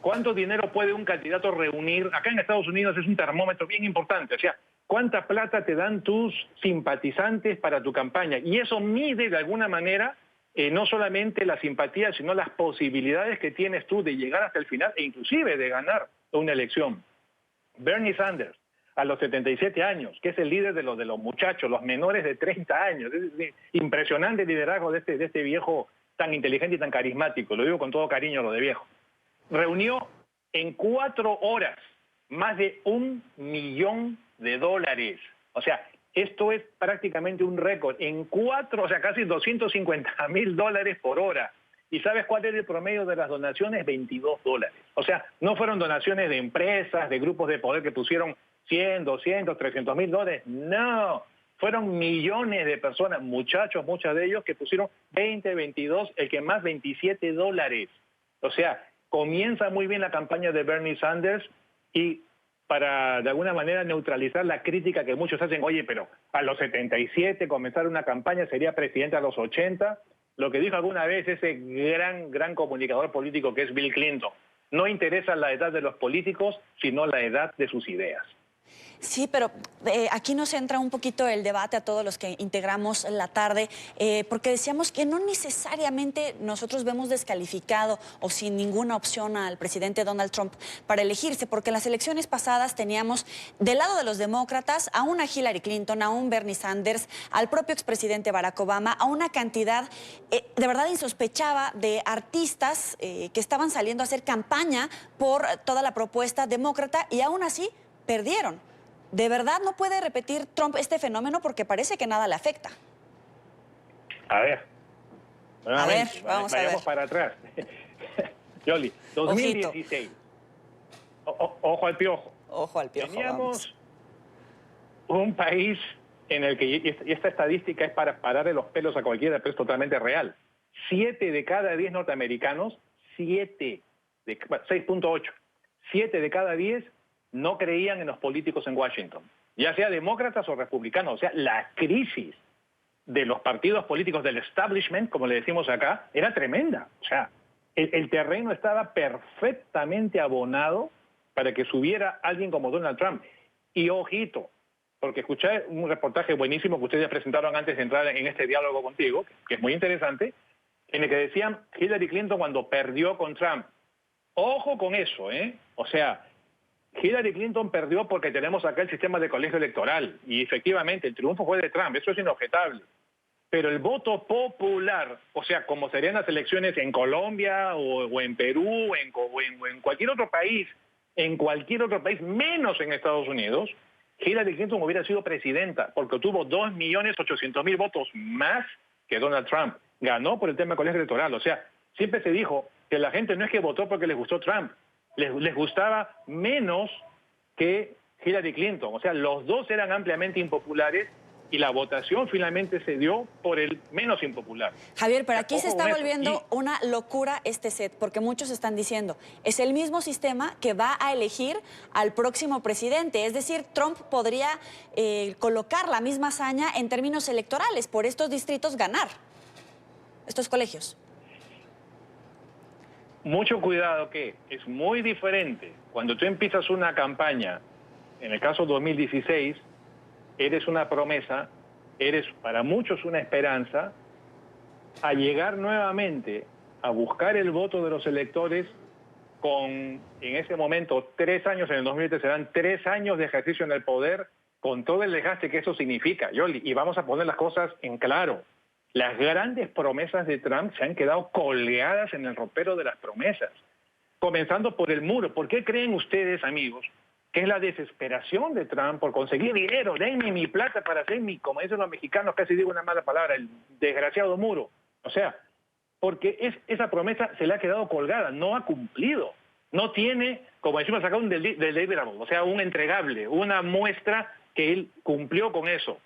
¿cuánto dinero puede un candidato reunir? Acá en Estados Unidos es un termómetro bien importante. O sea, cuánta plata te dan tus simpatizantes para tu campaña. Y eso mide de alguna manera no solamente la simpatía, sino las posibilidades que tienes tú de llegar hasta el final e inclusive de ganar una elección. Bernie Sanders, a los 77 años, que es el líder de los muchachos, los menores de 30 años. Es impresionante liderazgo de este viejo tan inteligente y tan carismático. Lo digo con todo cariño, lo de viejo. Reunió en 4 horas más de $1 millón. O sea, esto es prácticamente un récord. En 4, o sea, casi $250,000 por hora. ¿Y sabes cuál era el promedio de las donaciones? $22. O sea, no fueron donaciones de empresas, de grupos de poder que pusieron 100, 200, $300,000. No, fueron millones de personas, muchachos, muchos de ellos, que pusieron 20, 22, el que más $27. O sea, comienza muy bien la campaña de Bernie Sanders y para de alguna manera neutralizar la crítica que muchos hacen, oye, pero a los 77 comenzar una campaña, sería presidente a los 80. Lo que dijo alguna vez ese gran comunicador político que es Bill Clinton, no interesa la edad de los políticos, sino la edad de sus ideas. Sí, pero aquí nos entra un poquito el debate a todos los que integramos la tarde, porque decíamos que no necesariamente nosotros vemos descalificado o sin ninguna opción al presidente Donald Trump para elegirse, porque en las elecciones pasadas teníamos del lado de los demócratas a una Hillary Clinton, a un Bernie Sanders, al propio expresidente Barack Obama, a una cantidad de verdad insospechada de artistas que estaban saliendo a hacer campaña por toda la propuesta demócrata y aún así perdieron. ¿De verdad no puede repetir Trump este fenómeno porque parece que nada le afecta? A ver, vamos a ver. Vayamos para atrás. Yoli, 2016. Ojo al piojo. Ojo al piojo. Teníamos un país en el que, y esta estadística es para pararle los pelos a cualquiera, pero es totalmente real. 7 de cada 10 norteamericanos, 6.8, 7 de cada 10 no creían en los políticos en Washington, ya sea demócratas o republicanos. O sea, la crisis de los partidos políticos, del establishment, como le decimos acá, era tremenda. O sea, el terreno estaba perfectamente abonado para que subiera alguien como Donald Trump. Y ojito, porque escuché un reportaje buenísimo que ustedes presentaron antes de entrar en este diálogo contigo, que es muy interesante, en el que decían Hillary Clinton cuando perdió con Trump. Ojo con eso, ¿eh? O sea, Hillary Clinton perdió porque tenemos acá el sistema de colegio electoral y efectivamente el triunfo fue de Trump, eso es inobjetable. Pero el voto popular, o sea, como serían las elecciones en Colombia o en Perú o en cualquier otro país, menos en Estados Unidos, Hillary Clinton hubiera sido presidenta porque tuvo 2.800.000 votos más que Donald Trump. Ganó por el tema del colegio electoral. O sea, siempre se dijo que la gente no es que votó porque les gustó Trump, les gustaba menos que Hillary Clinton. O sea, los dos eran ampliamente impopulares y la votación finalmente se dio por el menos impopular. Javier, pero aquí se está volviendo una locura este set, porque muchos están diciendo, es el mismo sistema que va a elegir al próximo presidente. Es decir, Trump podría colocar la misma hazaña en términos electorales, por estos distritos ganar estos colegios. Mucho cuidado, que es muy diferente cuando tú empiezas una campaña, en el caso 2016, eres una promesa, eres para muchos una esperanza, a llegar nuevamente a buscar el voto de los electores con, en ese momento, 3 años, en el 2020 serán 3 años de ejercicio en el poder, con todo el desgaste que eso significa, Yoli, y vamos a poner las cosas en claro. Las grandes promesas de Trump se han quedado colgadas en el ropero de las promesas, comenzando por el muro. ¿Por qué creen ustedes, amigos, que es la desesperación de Trump por conseguir dinero? Denme mi plata para hacer mi, como dicen los mexicanos, casi digo una mala palabra, el desgraciado muro. O sea, porque esa promesa se le ha quedado colgada, no ha cumplido. No tiene, como decimos acá, un deliverable, o sea, un entregable, una muestra que él cumplió con eso.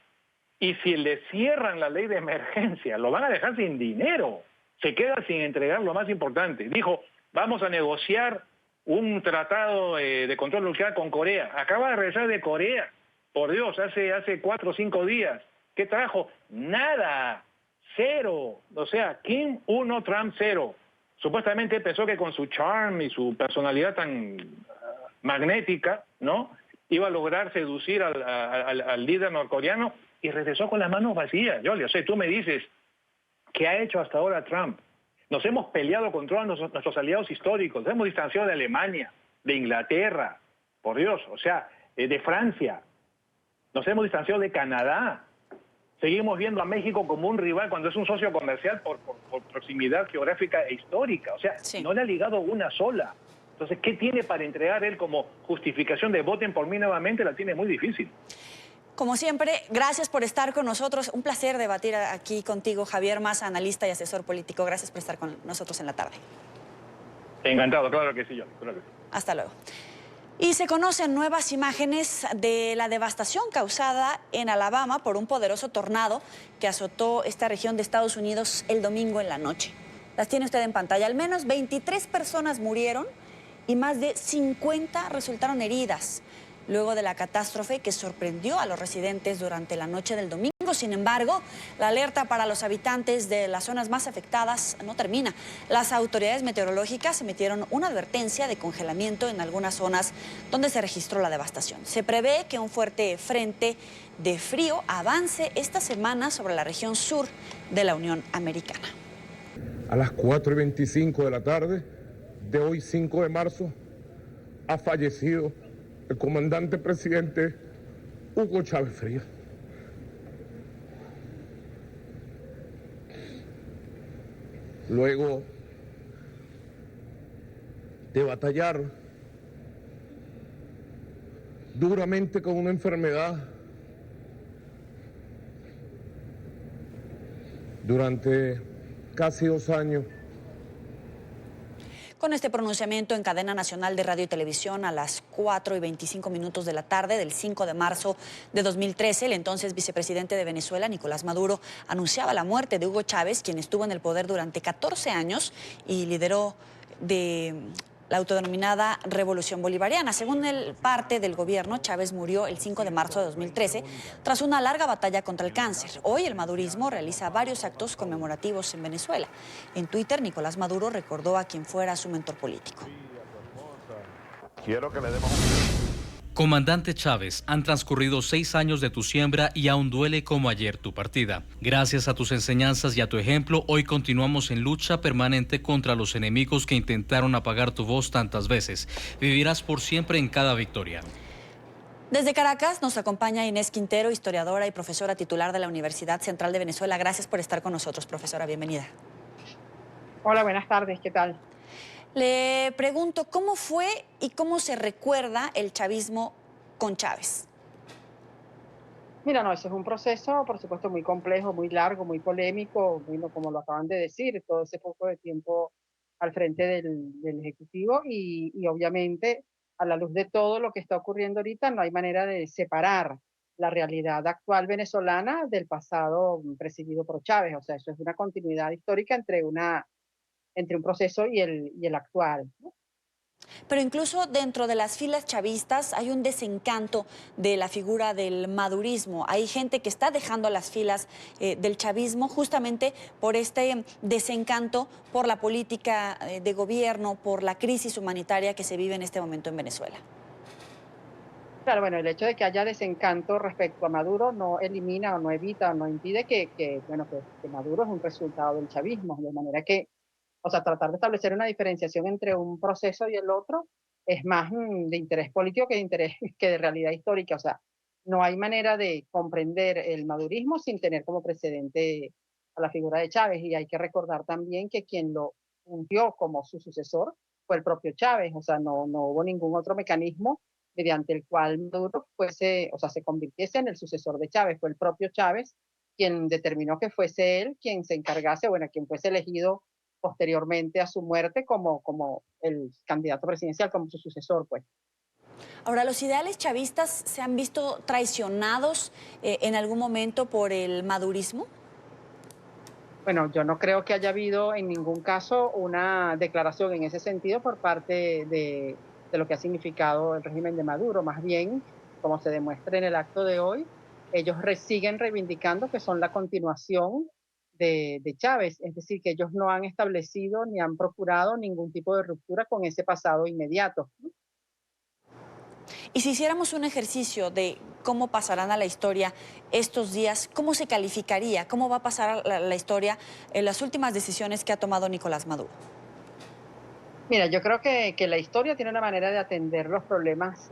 Y si le cierran la ley de emergencia, lo van a dejar sin dinero. Se queda sin entregar lo más importante. Dijo, vamos a negociar un tratado de control nuclear con Corea. Acaba de regresar de Corea. Por Dios, hace 4 o 5 días. ¿Qué trajo? Nada. 0. O sea, Kim 1, Trump 0. Supuestamente pensó que con su charm y su personalidad tan magnética, ¿no?, iba a lograr seducir al líder norcoreano y regresó con las manos vacías. Yo sé, tú me dices, ¿qué ha hecho hasta ahora Trump? Nos hemos peleado contra nuestros aliados históricos, nos hemos distanciado de Alemania, de Inglaterra, por Dios, o sea, de Francia, nos hemos distanciado de Canadá. Seguimos viendo a México como un rival cuando es un socio comercial por proximidad geográfica e histórica. O sea, no le ha ligado una sola. Entonces, ¿qué tiene para entregar él como justificación de voten por mí nuevamente? La tiene muy difícil. Como siempre, gracias por estar con nosotros. Un placer debatir aquí contigo, Javier Maza, analista y asesor político. Gracias por estar con nosotros en la tarde. Encantado, claro que sí, yo. Claro que sí. Hasta luego. Y se conocen nuevas imágenes de la devastación causada en Alabama por un poderoso tornado que azotó esta región de Estados Unidos el domingo en la noche. Las tiene usted en pantalla. Al menos 23 personas murieron y más de 50 resultaron heridas luego de la catástrofe que sorprendió a los residentes durante la noche del domingo. Sin embargo, la alerta para los habitantes de las zonas más afectadas no termina. Las autoridades meteorológicas emitieron una advertencia de congelamiento en algunas zonas donde se registró la devastación. Se prevé que un fuerte frente de frío avance esta semana sobre la región sur de la Unión Americana. A las 4:25 de la tarde de hoy, 5 de marzo, ha fallecido el comandante presidente Hugo Chávez Frías. Luego de batallar duramente con una enfermedad durante casi 2 años. Con este pronunciamiento en cadena nacional de radio y televisión a las 4:25 de la tarde del 5 de marzo de 2013, el entonces vicepresidente de Venezuela, Nicolás Maduro, anunciaba la muerte de Hugo Chávez, quien estuvo en el poder durante 14 años y lideró de la autodenominada Revolución Bolivariana. Según el parte del gobierno, Chávez murió el 5 de marzo de 2013 tras una larga batalla contra el cáncer. Hoy el madurismo realiza varios actos conmemorativos en Venezuela. En Twitter, Nicolás Maduro recordó a quien fuera su mentor político. Quiero que le demos Comandante Chávez, han transcurrido 6 años de tu siembra y aún duele como ayer tu partida. Gracias a tus enseñanzas y a tu ejemplo, hoy continuamos en lucha permanente contra los enemigos que intentaron apagar tu voz tantas veces. Vivirás por siempre en cada victoria. Desde Caracas nos acompaña Inés Quintero, historiadora y profesora titular de la Universidad Central de Venezuela. Gracias por estar con nosotros, profesora. Bienvenida. Hola, buenas tardes. ¿Qué tal? Le pregunto, ¿cómo fue y cómo se recuerda el chavismo con Chávez? Mira, no, eso es un proceso, por supuesto, muy complejo, muy largo, muy polémico, bueno, como lo acaban de decir, todo ese poco de tiempo al frente del Ejecutivo y obviamente a la luz de todo lo que está ocurriendo ahorita no hay manera de separar la realidad actual venezolana del pasado presidido por Chávez. O sea, eso es una continuidad histórica entre un proceso y el actual, ¿no? Pero incluso dentro de las filas chavistas hay un desencanto de la figura del madurismo. Hay gente que está dejando las filas del chavismo justamente por este desencanto por la política de gobierno, por la crisis humanitaria que se vive en este momento en Venezuela. Claro, bueno, el hecho de que haya desencanto respecto a Maduro no elimina o no evita o no impide que Maduro es un resultado del chavismo, de manera que, o sea, tratar de establecer una diferenciación entre un proceso y el otro es más de interés político que de interés que de realidad histórica. O sea, no hay manera de comprender el madurismo sin tener como precedente a la figura de Chávez. Y hay que recordar también que quien lo ungió como su sucesor fue el propio Chávez. O sea, no hubo ningún otro mecanismo mediante el cual Maduro se convirtiese en el sucesor de Chávez. Fue el propio Chávez quien determinó que fuese él quien se encargase, quien fuese elegido posteriormente a su muerte como el candidato presidencial, como su sucesor, pues. Ahora, ¿los ideales chavistas se han visto traicionados en algún momento por el madurismo? Bueno, yo no creo que haya habido en ningún caso una declaración en ese sentido por parte de lo que ha significado el régimen de Maduro. Más bien, como se demuestra en el acto de hoy, ellos siguen reivindicando que son la continuación de Chávez, es decir, que ellos no han establecido ni han procurado ningún tipo de ruptura con ese pasado inmediato. Y si hiciéramos un ejercicio de cómo pasarán a la historia estos días, ¿cómo se calificaría? ¿Cómo va a pasar a la historia en las últimas decisiones que ha tomado Nicolás Maduro? Mira, yo creo que la historia tiene una manera de atender los problemas,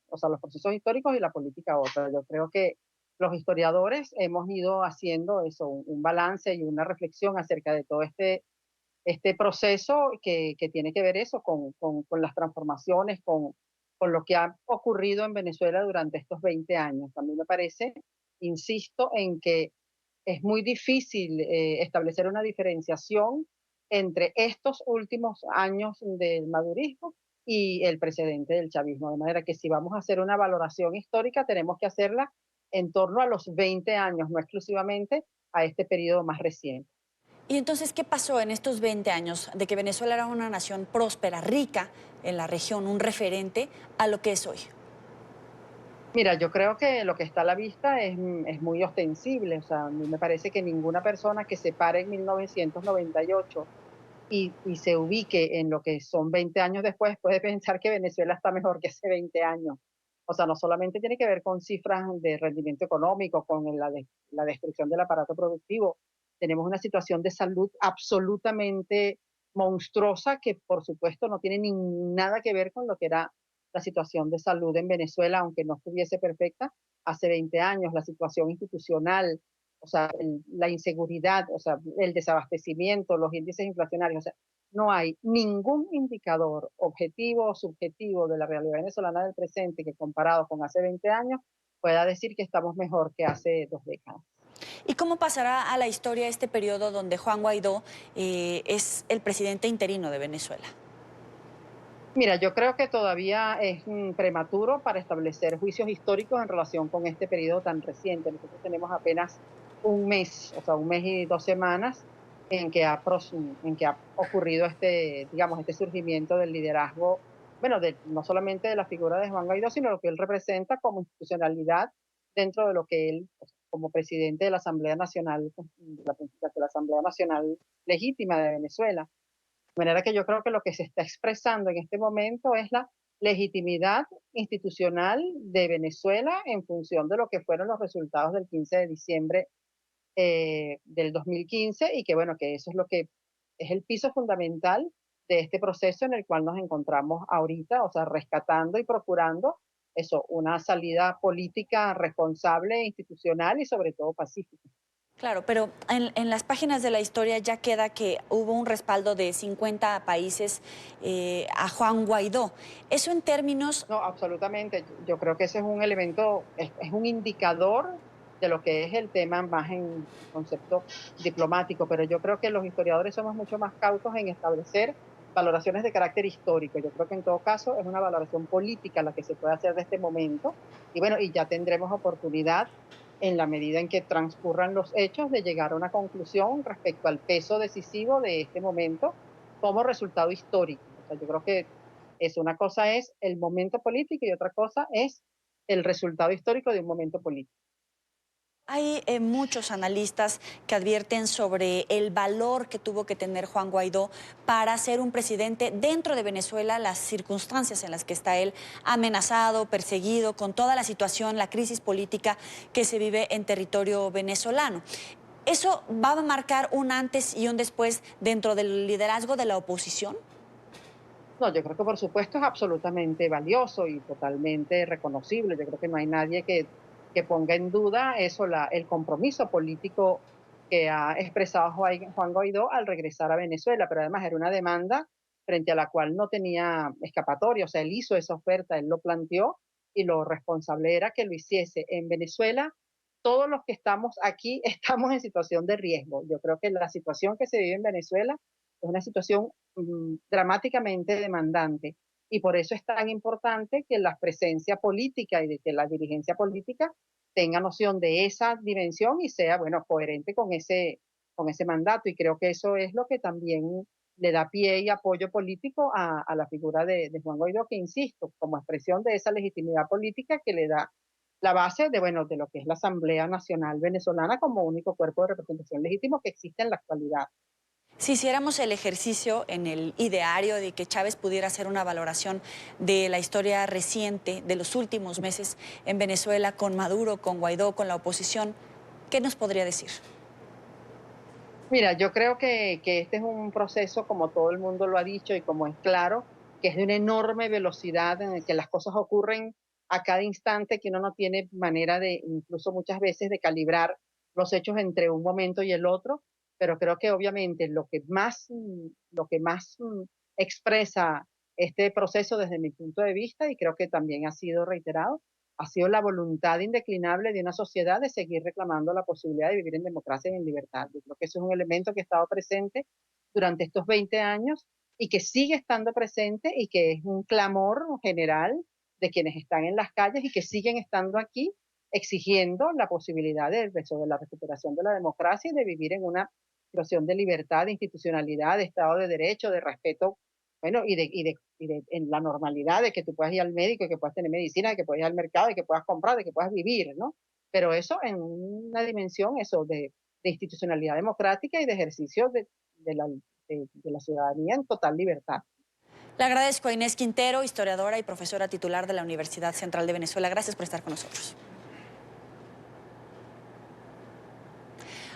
o sea, los procesos históricos y la política otra. Yo creo que los historiadores hemos ido haciendo eso, un balance y una reflexión acerca de todo este proceso que tiene que ver eso con las transformaciones, con lo que ha ocurrido en Venezuela durante estos 20 años. A mí me parece, insisto, en que es muy difícil establecer una diferenciación entre estos últimos años del madurismo y el precedente del chavismo. De manera que si vamos a hacer una valoración histórica, tenemos que hacerla en torno a los 20 años, no exclusivamente a este periodo más reciente. Y entonces, ¿qué pasó en estos 20 años de que Venezuela era una nación próspera, rica en la región, un referente, a lo que es hoy? Mira, yo creo que lo que está a la vista es muy ostensible. O sea, a mí me parece que ninguna persona que se pare en 1998 y se ubique en lo que son 20 años después puede pensar que Venezuela está mejor que hace 20 años. O sea, no solamente tiene que ver con cifras de rendimiento económico, con la destrucción del aparato productivo. Tenemos una situación de salud absolutamente monstruosa que, por supuesto, no tiene nada que ver con lo que era la situación de salud en Venezuela, aunque no estuviese perfecta, hace 20 años, la situación institucional, o sea, la inseguridad, o sea, el desabastecimiento, los índices inflacionarios, o sea, no hay ningún indicador objetivo o subjetivo de la realidad venezolana del presente que comparado con hace 20 años pueda decir que estamos mejor que hace 2 décadas. ¿Y cómo pasará a la historia este periodo donde Juan Guaidó es el presidente interino de Venezuela? Mira, yo creo que todavía es prematuro para establecer juicios históricos en relación con este periodo tan reciente. Nosotros tenemos apenas un mes, o sea, un mes y 2 semanas en que ha ocurrido digamos, este surgimiento del liderazgo, bueno, no solamente de la figura de Juan Guaidó, sino lo que él representa como institucionalidad dentro de lo que él, pues, como presidente de la Asamblea Nacional, de la Asamblea Nacional Legítima de Venezuela. De manera que yo creo que lo que se está expresando en este momento es la legitimidad institucional de Venezuela en función de lo que fueron los resultados del 15 de diciembre del 2015 y que bueno, que eso es lo que es el piso fundamental de este proceso en el cual nos encontramos ahorita, o sea, rescatando y procurando eso, una salida política responsable, institucional y sobre todo pacífica. Claro, pero en las páginas de la historia ya queda que hubo un respaldo de 50 países a Juan Guaidó. Eso en términos... No, absolutamente. Yo creo que ese es un elemento, es un indicador de lo que es el tema más en concepto diplomático, pero yo creo que los historiadores somos mucho más cautos en establecer valoraciones de carácter histórico. Yo creo que en todo caso es una valoración política la que se puede hacer de este momento y bueno, y ya tendremos oportunidad en la medida en que transcurran los hechos de llegar a una conclusión respecto al peso decisivo de este momento como resultado histórico. O sea, yo creo que una cosa es el momento político y otra cosa es el resultado histórico de un momento político. Hay muchos analistas que advierten sobre el valor que tuvo que tener Juan Guaidó para ser un presidente dentro de Venezuela, las circunstancias en las que está él amenazado, perseguido, con toda la situación, la crisis política que se vive en territorio venezolano. ¿Eso va a marcar un antes y un después dentro del liderazgo de la oposición? No, yo creo que por supuesto es absolutamente valioso y totalmente reconocible. Yo creo que no hay nadie que ponga en duda eso, el compromiso político que ha expresado Juan Guaidó al regresar a Venezuela, pero además era una demanda frente a la cual no tenía escapatoria, o sea, él hizo esa oferta, él lo planteó y lo responsable era que lo hiciese. En Venezuela, todos los que estamos aquí estamos en situación de riesgo. Yo creo que la situación que se vive en Venezuela es una situación dramáticamente demandante. Y por eso es tan importante que la presencia política y de que la dirigencia política tenga noción de esa dimensión y sea, bueno, coherente con ese mandato. Y creo que eso es lo que también le da pie y apoyo político a la figura de Juan Guaidó, que insisto, como expresión de esa legitimidad política que le da la base de, bueno, de lo que es la Asamblea Nacional Venezolana como único cuerpo de representación legítimo que existe en la actualidad. Si hiciéramos el ejercicio en el ideario de que Chávez pudiera hacer una valoración de la historia reciente de los últimos meses en Venezuela con Maduro, con Guaidó, con la oposición, ¿qué nos podría decir? Mira, yo creo que este es un proceso, como todo el mundo lo ha dicho y como es claro, que es de una enorme velocidad en el que las cosas ocurren a cada instante, que uno no tiene manera de, incluso muchas veces, de calibrar los hechos entre un momento y el otro. Pero creo que obviamente lo que más expresa este proceso desde mi punto de vista, y creo que también ha sido reiterado, ha sido la voluntad indeclinable de una sociedad de seguir reclamando la posibilidad de vivir en democracia y en libertad. Yo creo que eso es un elemento que ha estado presente durante estos 20 años y que sigue estando presente y que es un clamor general de quienes están en las calles y que siguen estando aquí exigiendo la posibilidad de la recuperación de la democracia y de vivir en una situación de libertad, de institucionalidad, de Estado de Derecho, de respeto, bueno, en la normalidad de que tú puedas ir al médico, y que puedas tener medicina, de que puedas ir al mercado, y que puedas comprar, de que puedas vivir, ¿no? Pero eso en una dimensión de institucionalidad democrática y de ejercicio de la ciudadanía en total libertad. Le agradezco a Inés Quintero, historiadora y profesora titular de la Universidad Central de Venezuela. Gracias por estar con nosotros.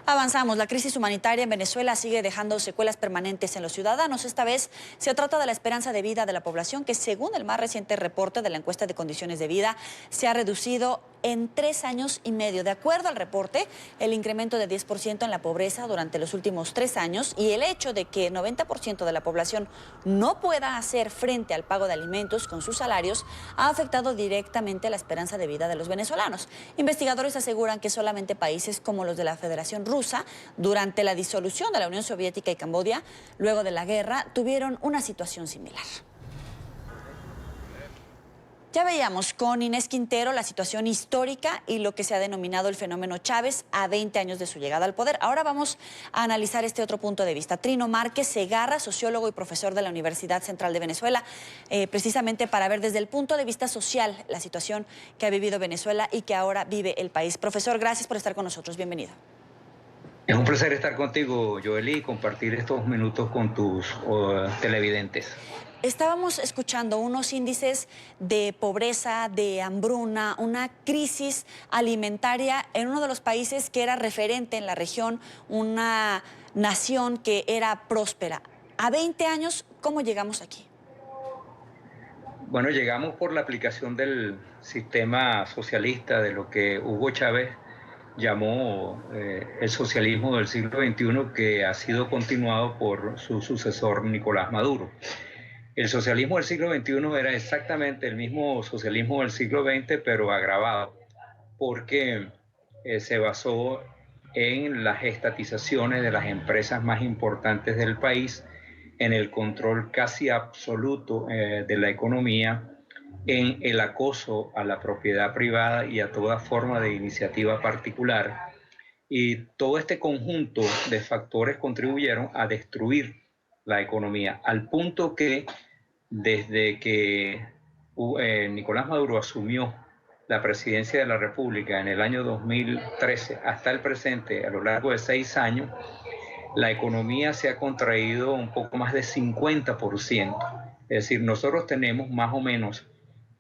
Avanzamos. La crisis humanitaria en Venezuela sigue dejando secuelas permanentes en los ciudadanos. Esta vez se trata de la esperanza de vida de la población, que según el más reciente reporte de la encuesta de condiciones de vida, se ha reducido en 3 años y medio. De acuerdo al reporte, el incremento de 10% en la pobreza durante los últimos 3 años y el hecho de que el 90% de la población no pueda hacer frente al pago de alimentos con sus salarios ha afectado directamente la esperanza de vida de los venezolanos. Investigadores aseguran que solamente países como los de la Federación Rusa, durante la disolución de la Unión Soviética y Camboya, luego de la guerra, tuvieron una situación similar. Ya veíamos con Inés Quintero la situación histórica y lo que se ha denominado el fenómeno Chávez a 20 años de su llegada al poder. Ahora vamos a analizar este otro punto de vista. Trino Márquez Segarra, sociólogo y profesor de la Universidad Central de Venezuela, precisamente para ver desde el punto de vista social la situación que ha vivido Venezuela y que ahora vive el país. Profesor, gracias por estar con nosotros. Bienvenido. Es un placer estar contigo, Joely, y compartir estos minutos con tus televidentes. Estábamos escuchando unos índices de pobreza, de hambruna, una crisis alimentaria en uno de los países que era referente en la región, una nación que era próspera. A 20 años, ¿cómo llegamos aquí? Bueno, llegamos por la aplicación del sistema socialista, de lo que Hugo Chávez llamó el socialismo del siglo XXI, que ha sido continuado por su sucesor Nicolás Maduro. El socialismo del siglo XXI era exactamente el mismo socialismo del siglo XX, pero agravado, porque se basó en las estatizaciones de las empresas más importantes del país, en el control casi absoluto de la economía, en el acoso a la propiedad privada y a toda forma de iniciativa particular. Y todo este conjunto de factores contribuyeron a destruir la economía, al punto que desde que Nicolás Maduro asumió la presidencia de la República en el año 2013 hasta el presente, a lo largo de 6 años, la economía se ha contraído un poco más de 50%. Es decir, nosotros tenemos más o menos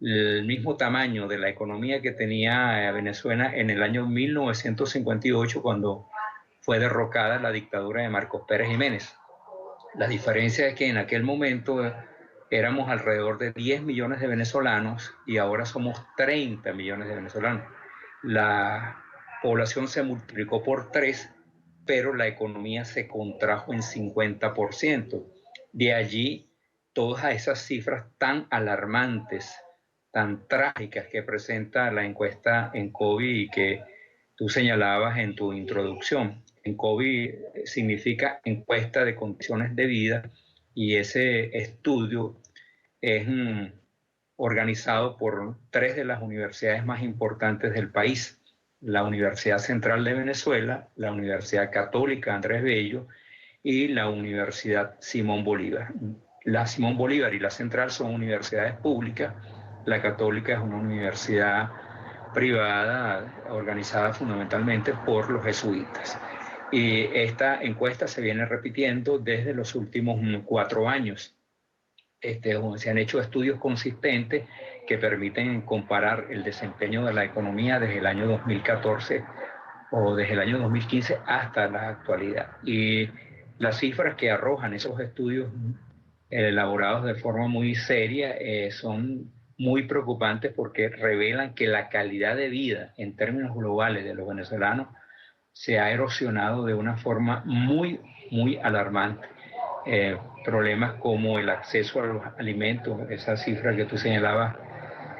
el mismo tamaño de la economía que tenía Venezuela en el año 1958, cuando fue derrocada la dictadura de Marcos Pérez Jiménez. La diferencia es que en aquel momento éramos alrededor de 10 millones de venezolanos y ahora somos 30 millones de venezolanos. La población se multiplicó por 3, pero la economía se contrajo en 50%. De allí todas esas cifras tan alarmantes, tan trágicas que presenta la encuesta ENCOVI y que tú señalabas en tu introducción. ENCOVI significa Encuesta de Condiciones de Vida, y ese estudio es organizado por 3 de las universidades más importantes del país: la Universidad Central de Venezuela, la Universidad Católica Andrés Bello y la Universidad Simón Bolívar. La Simón Bolívar y la Central son universidades públicas, la Católica es una universidad privada organizada fundamentalmente por los jesuitas. Y esta encuesta se viene repitiendo desde los últimos 4 años. Se han hecho estudios consistentes que permiten comparar el desempeño de la economía desde el año 2014 o desde el año 2015 hasta la actualidad. Y las cifras que arrojan esos estudios elaborados de forma muy seria son muy preocupantes porque revelan que la calidad de vida en términos globales de los venezolanos se ha erosionado de una forma muy, muy alarmante. Problemas como el acceso a los alimentos, esa cifra que tú señalabas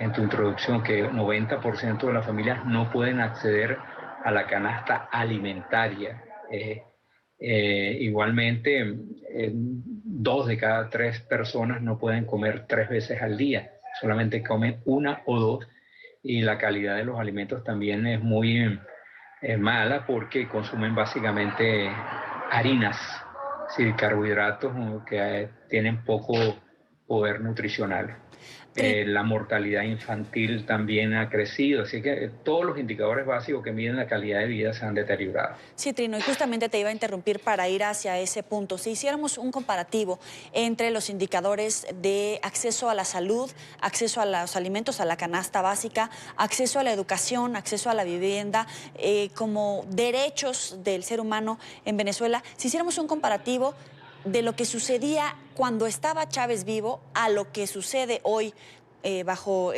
en tu introducción, que 90% de las familias no pueden acceder a la canasta alimentaria. Igualmente, 2 de cada 3 personas no pueden comer 3 veces al día, solamente comen 1 o 2, y la calidad de los alimentos también es muy mala porque consumen básicamente harinas, sí, carbohidratos que tienen poco poder nutricional. La mortalidad infantil también ha crecido, así que todos los indicadores básicos que miden la calidad de vida se han deteriorado. Sí, Trino, y justamente te iba a interrumpir para ir hacia ese punto. Si hiciéramos un comparativo entre los indicadores de acceso a la salud, acceso a los alimentos, a la canasta básica, acceso a la educación, acceso a la vivienda, como derechos del ser humano en Venezuela, si hiciéramos un comparativo de lo que sucedía cuando estaba Chávez vivo a lo que sucede hoy bajo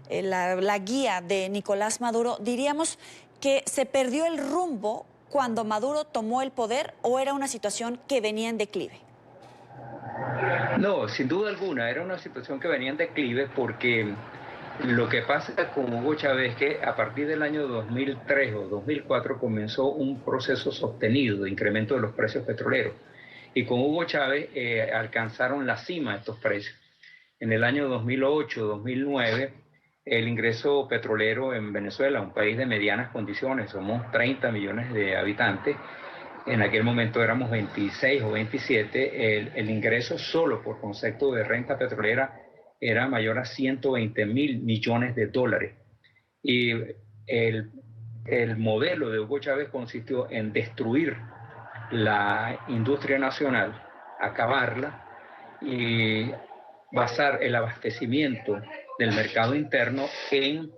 la guía de Nicolás Maduro, diríamos que se perdió el rumbo cuando Maduro tomó el poder, ¿o era una situación que venía en declive? No, sin duda alguna, era una situación que venía en declive porque lo que pasa con Hugo Chávez es que a partir del año 2003 o 2004 comenzó un proceso sostenido de incremento de los precios petroleros. Y con Hugo Chávez alcanzaron la cima de estos precios. En el año 2008-2009, el ingreso petrolero en Venezuela, un país de medianas condiciones, somos 30 millones de habitantes, en aquel momento éramos 26 o 27, el ingreso solo por concepto de renta petrolera era mayor a 120.000 millones de dólares. Y el modelo de Hugo Chávez consistió en destruir la industria nacional, acabarla y basar el abastecimiento del mercado interno en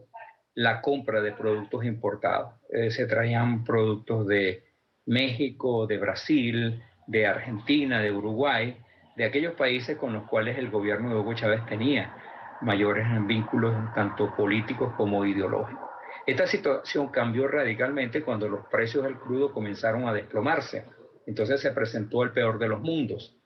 la compra de productos importados. Se traían productos de México, de Brasil, de Argentina, de Uruguay, de aquellos países con los cuales el gobierno de Hugo Chávez tenía mayores vínculos tanto políticos como ideológicos. Esta situación cambió radicalmente cuando los precios del crudo comenzaron a desplomarse. Entonces se presentó el peor de los mundos.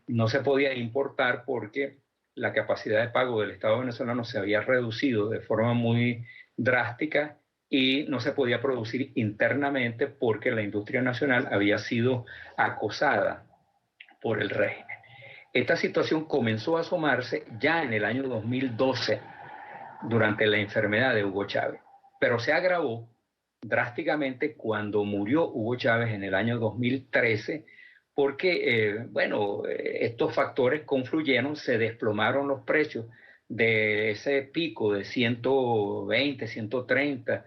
No se podía importar porque la capacidad de pago del Estado venezolano se había reducido de forma muy drástica y no se podía producir internamente porque la industria nacional había sido acosada por el régimen. Esta situación comenzó a asomarse ya en el año 2012 durante la enfermedad de Hugo Chávez, pero se agravó drásticamente cuando murió Hugo Chávez en el año 2013 porque, estos factores confluyeron, se desplomaron los precios de ese pico de 120, 130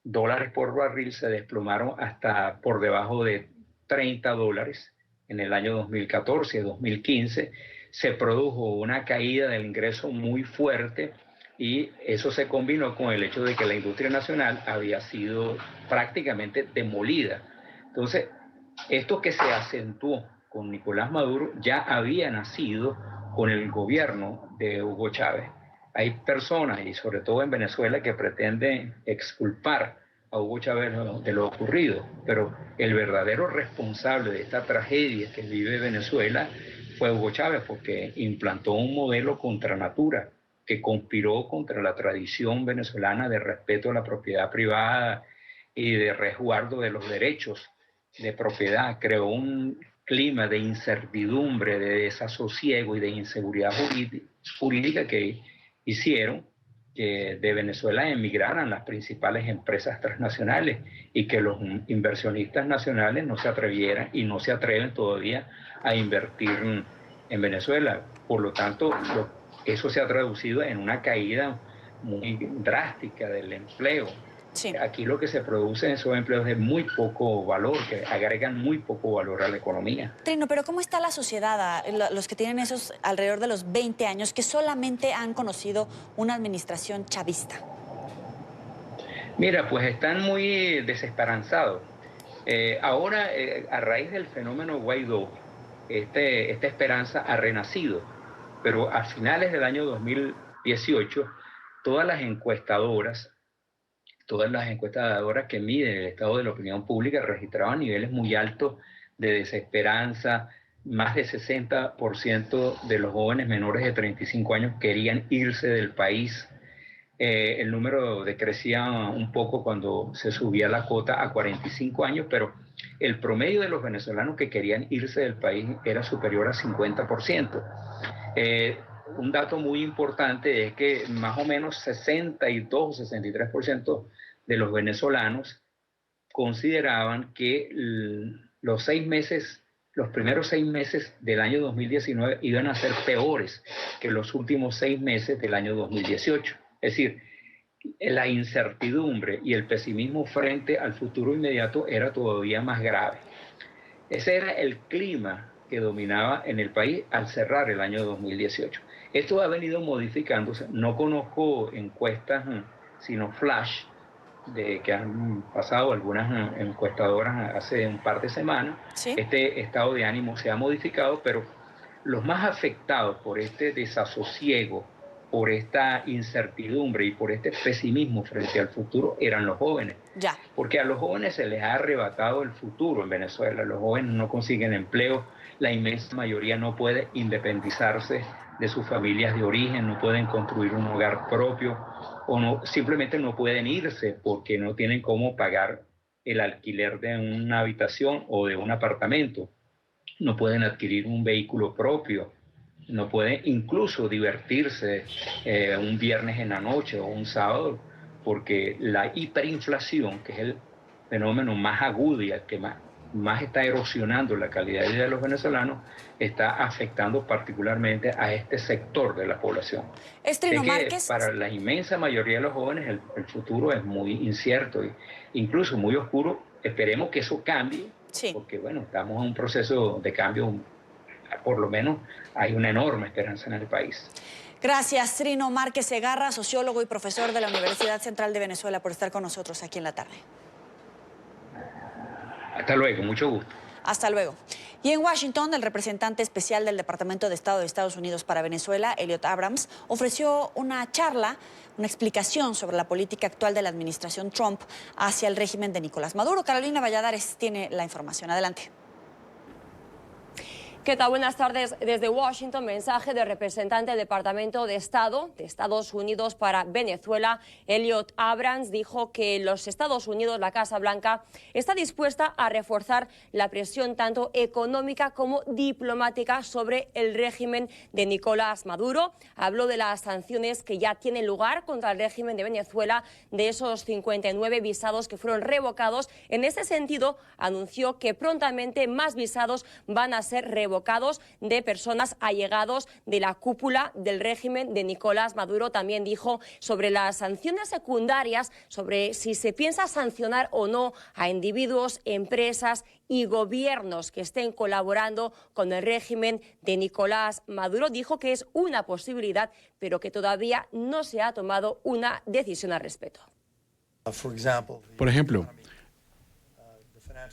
dólares por barril, se desplomaron hasta por debajo de 30 dólares en el año 2014, 2015, se produjo una caída del ingreso muy fuerte y eso se combinó con el hecho de que la industria nacional había sido prácticamente demolida. Entonces, esto que se acentuó con Nicolás Maduro ya había nacido con el gobierno de Hugo Chávez. Hay personas, y sobre todo en Venezuela, que pretenden exculpar a Hugo Chávez de lo ocurrido, pero el verdadero responsable de esta tragedia que vive Venezuela fue Hugo Chávez, porque implantó un modelo contra natura, que conspiró contra la tradición venezolana de respeto a la propiedad privada y de resguardo de los derechos de propiedad. Creó un clima de incertidumbre, de desasosiego y de inseguridad jurídica que hicieron que de Venezuela emigraran las principales empresas transnacionales y que los inversionistas nacionales no se atrevieran y no se atreven todavía a invertir en Venezuela. Por lo tanto, eso se ha traducido en una caída muy drástica del empleo Sí. Aquí lo que se produce en esos empleos es muy poco valor, que agregan muy poco valor a la economía. Trino, pero ¿cómo está la sociedad, los que tienen esos alrededor de los 20 años, que solamente han conocido una administración chavista? Mira, pues están muy desesperanzados. Ahora, a raíz del fenómeno Guaidó, esta esperanza ha renacido, pero a finales del año 2018, todas las encuestadoras que miden el estado de la opinión pública registraban niveles muy altos de desesperanza. Más de 60% de los jóvenes menores de 35 años querían irse del país. El número decrecía un poco cuando se subía la cuota a 45 años, pero el promedio de los venezolanos que querían irse del país era superior a 50%. Un dato muy importante es que más o menos 62 o 63% de los venezolanos consideraban que los primeros 6 meses del año 2019 iban a ser peores que los últimos 6 meses del año 2018. Es decir, la incertidumbre y el pesimismo frente al futuro inmediato era todavía más grave. Ese era el clima que dominaba en el país al cerrar el año 2018. Esto ha venido modificándose. No conozco encuestas, sino flash, que han pasado algunas encuestadoras hace un par de semanas. ¿Sí? Este estado de ánimo se ha modificado, pero los más afectados por este desasosiego, por esta incertidumbre y por este pesimismo frente al futuro eran los jóvenes. Ya. Porque a los jóvenes se les ha arrebatado el futuro en Venezuela. Los jóvenes no consiguen empleo, la inmensa mayoría no puede independizarse de sus familias de origen, no pueden construir un hogar propio o simplemente no pueden irse porque no tienen cómo pagar el alquiler de una habitación o de un apartamento. No pueden adquirir un vehículo propio. No pueden incluso divertirse un viernes en la noche o un sábado, porque la hiperinflación, que es el fenómeno más agudo y el que más está erosionando la calidad de vida de los venezolanos, está afectando particularmente a este sector de la población. Trino Márquez. Para la inmensa mayoría de los jóvenes el futuro es muy incierto e incluso muy oscuro. Esperemos que eso cambie, sí, porque bueno, estamos en un proceso de cambio. Por lo menos hay una enorme esperanza en el país. Gracias, Trino Márquez Segarra, sociólogo y profesor de la Universidad Central de Venezuela, por estar con nosotros aquí en la tarde. Hasta luego, mucho gusto. Hasta luego. Y en Washington, el representante especial del Departamento de Estado de Estados Unidos para Venezuela, Elliot Abrams, ofreció una charla, una explicación sobre la política actual de la administración Trump hacia el régimen de Nicolás Maduro. Carolina Valladares tiene la información. Adelante. ¿Qué tal? Buenas tardes desde Washington. Mensaje del representante del Departamento de Estado de Estados Unidos para Venezuela, Elliot Abrams, dijo que los Estados Unidos, la Casa Blanca, está dispuesta a reforzar la presión tanto económica como diplomática sobre el régimen de Nicolás Maduro. Habló de las sanciones que ya tienen lugar contra el régimen de Venezuela, de esos 59 visados que fueron revocados. En ese sentido, anunció que prontamente más visados van a ser revocados de personas allegados de la cúpula del régimen de Nicolás Maduro. También dijo sobre las sanciones secundarias, sobre si se piensa sancionar o no a individuos, empresas y gobiernos que estén colaborando con el régimen de Nicolás Maduro. Dijo que es una posibilidad, pero que todavía no se ha tomado una decisión al respecto. Por ejemplo,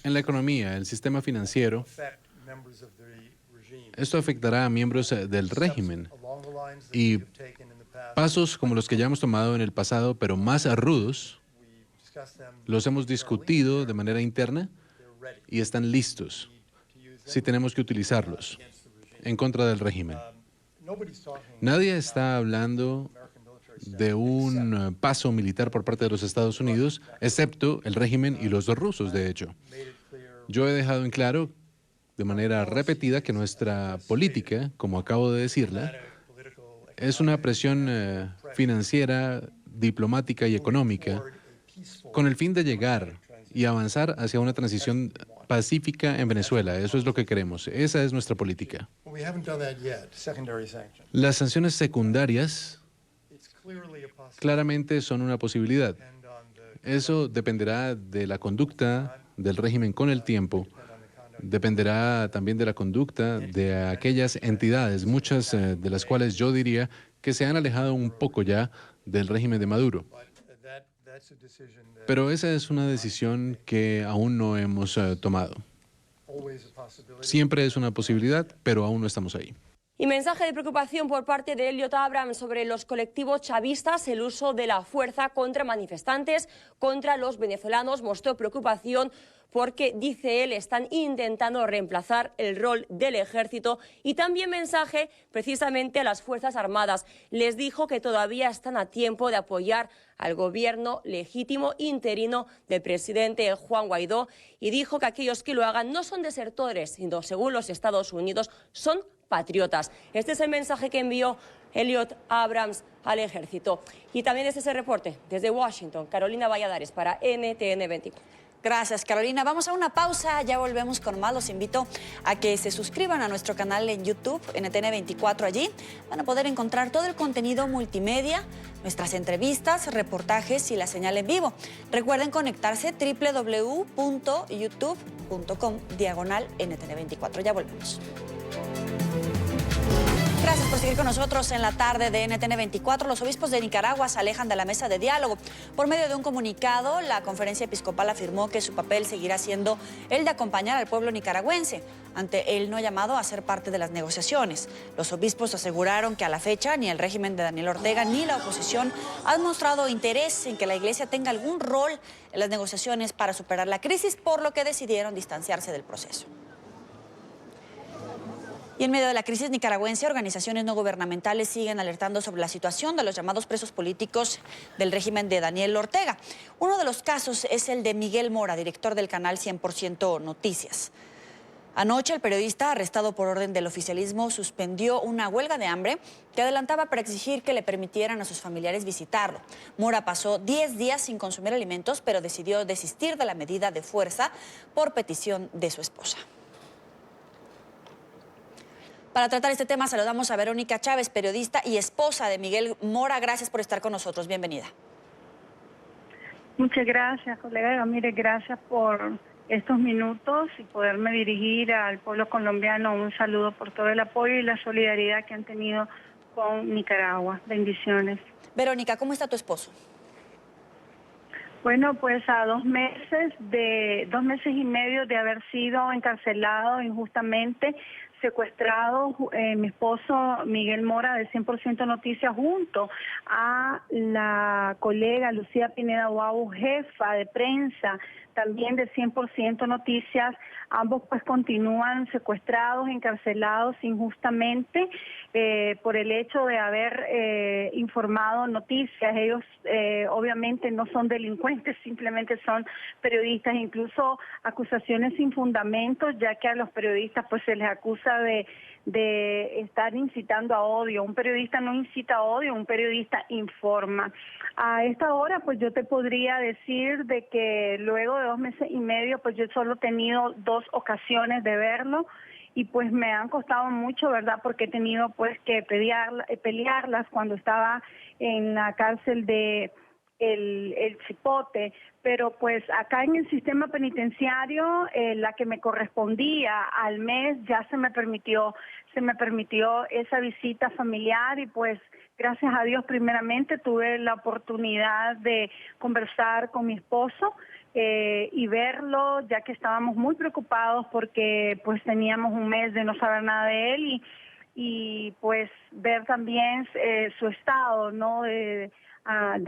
en la economía, el sistema financiero, esto afectará a miembros del régimen y pasos como los que ya hemos tomado en el pasado, pero más rudos, los hemos discutido de manera interna y están listos si tenemos que utilizarlos en contra del régimen. Nadie está hablando de un paso militar por parte de los Estados Unidos, excepto el régimen y los rusos, de hecho. Yo he dejado en claro de manera repetida que nuestra política, como acabo de decirla, es una presión financiera, diplomática y económica con el fin de llegar y avanzar hacia una transición pacífica en Venezuela. Eso es lo que queremos. Esa es nuestra política. Las sanciones secundarias claramente son una posibilidad. Eso dependerá de la conducta del régimen con el tiempo. Dependerá también de la conducta de aquellas entidades, muchas de las cuales yo diría que se han alejado un poco ya del régimen de Maduro. Pero esa es una decisión que aún no hemos tomado. Siempre es una posibilidad, pero aún no estamos ahí. Y mensaje de preocupación por parte de Elliot Abrams sobre los colectivos chavistas, el uso de la fuerza contra manifestantes, contra los venezolanos. Mostró preocupación porque, dice él, están intentando reemplazar el rol del ejército, y también mensaje precisamente a las Fuerzas Armadas. Les dijo que todavía están a tiempo de apoyar al gobierno legítimo interino del presidente Juan Guaidó, y dijo que aquellos que lo hagan no son desertores, sino, según los Estados Unidos, son patriotas. Este es el mensaje que envió Elliot Abrams al ejército. Y también es ese reporte desde Washington, Carolina Valladares para NTN 24. Gracias, Carolina. Vamos a una pausa, ya volvemos con más. Los invito a que se suscriban a nuestro canal en YouTube, NTN 24. Allí van a poder encontrar todo el contenido multimedia, nuestras entrevistas, reportajes y la señal en vivo. Recuerden conectarse www.youtube.com/NTN 24. Ya volvemos. Gracias por seguir con nosotros en la tarde de NTN 24. Los obispos de Nicaragua se alejan de la mesa de diálogo. Por medio de un comunicado, la Conferencia Episcopal afirmó que su papel seguirá siendo el de acompañar al pueblo nicaragüense ante el no llamado a ser parte de las negociaciones. Los obispos aseguraron que a la fecha ni el régimen de Daniel Ortega ni la oposición han mostrado interés en que la Iglesia tenga algún rol en las negociaciones para superar la crisis, por lo que decidieron distanciarse del proceso. Y en medio de la crisis nicaragüense, organizaciones no gubernamentales siguen alertando sobre la situación de los llamados presos políticos del régimen de Daniel Ortega. Uno de los casos es el de Miguel Mora, director del canal 100% Noticias. Anoche, el periodista, arrestado por orden del oficialismo, suspendió una huelga de hambre que adelantaba para exigir que le permitieran a sus familiares visitarlo. Mora pasó 10 días sin consumir alimentos, pero decidió desistir de la medida de fuerza por petición de su esposa. Para tratar este tema saludamos a Verónica Chávez, periodista y esposa de Miguel Mora. Gracias por estar con nosotros. Bienvenida. Muchas gracias, colega. Mire, gracias por estos minutos y poderme dirigir al pueblo colombiano. Un saludo por todo el apoyo y la solidaridad que han tenido con Nicaragua. Bendiciones. Verónica, ¿cómo está tu esposo? Bueno, pues a 2 meses y medio de haber sido encarcelado injustamente, secuestrado, mi esposo Miguel Mora de 100% Noticias junto a la colega Lucía Pineda Guau, jefa de prensa también de 100% Noticias. Ambos pues continúan secuestrados, encarcelados injustamente por el hecho de haber informado noticias. Ellos obviamente no son delincuentes, simplemente son periodistas, incluso acusaciones sin fundamentos, ya que a los periodistas pues se les acusa de estar incitando a odio. Un periodista no incita a odio, un periodista informa. A esta hora pues yo te podría decir de que luego de 2 meses y medio pues yo solo he tenido 2 ocasiones de verlo y pues me han costado mucho, ¿verdad? Porque he tenido pues que pelearlas cuando estaba en la cárcel de el Chipote, pero pues acá en el sistema penitenciario la que me correspondía al mes ya se me permitió esa visita familiar y pues gracias a Dios primeramente tuve la oportunidad de conversar con mi esposo y verlo, ya que estábamos muy preocupados porque pues teníamos un mes de no saber nada de él y pues ver también su estado, ¿no? De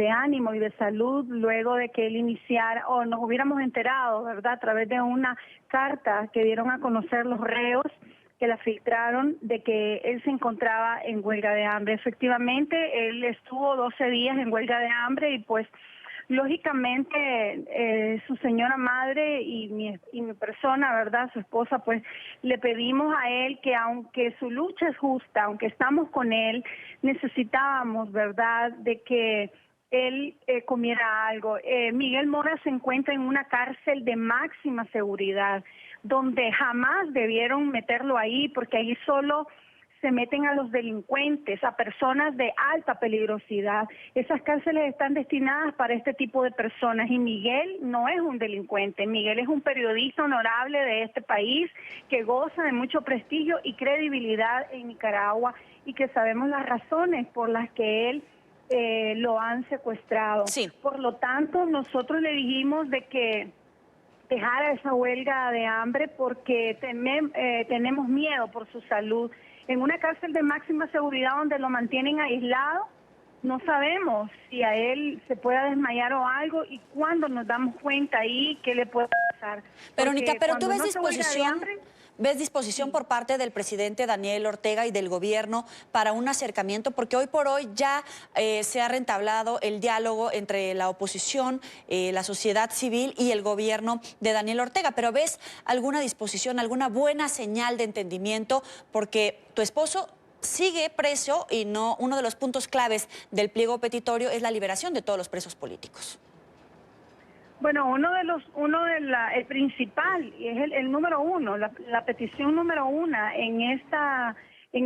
ánimo y de salud luego de que él iniciara o nos hubiéramos enterado, ¿verdad? A través de una carta que dieron a conocer los reos que la filtraron de que él se encontraba en huelga de hambre. Efectivamente, él estuvo 12 días en huelga de hambre y pues lógicamente su señora madre y mi persona, ¿verdad? Su esposa, pues le pedimos a él que aunque su lucha es justa, aunque estamos con él, necesitábamos, ¿verdad?, de que él comiera algo. Miguel Mora se encuentra en una cárcel de máxima seguridad, donde jamás debieron meterlo ahí, porque ahí solo se meten a los delincuentes, a personas de alta peligrosidad. Esas cárceles están destinadas para este tipo de personas y Miguel no es un delincuente. Miguel es un periodista honorable de este país que goza de mucho prestigio y credibilidad en Nicaragua y que sabemos las razones por las que él lo han secuestrado. Sí. Por lo tanto, nosotros le dijimos de que dejara esa huelga de hambre porque tenemos miedo por su salud. En una cárcel de máxima seguridad donde lo mantienen aislado, no sabemos si a él se pueda desmayar o algo y cuándo nos damos cuenta ahí qué le puede pasar. Verónica, pero tú ves disposición... ¿Ves disposición por parte del presidente Daniel Ortega y del gobierno para un acercamiento? Porque hoy por hoy ya se ha rentablado el diálogo entre la oposición, la sociedad civil y el gobierno de Daniel Ortega. ¿Pero ves alguna disposición, alguna buena señal de entendimiento? Porque tu esposo sigue preso y no, uno de los puntos claves del pliego petitorio es la liberación de todos los presos políticos. Bueno, el principal, y es el número uno, la petición número uno en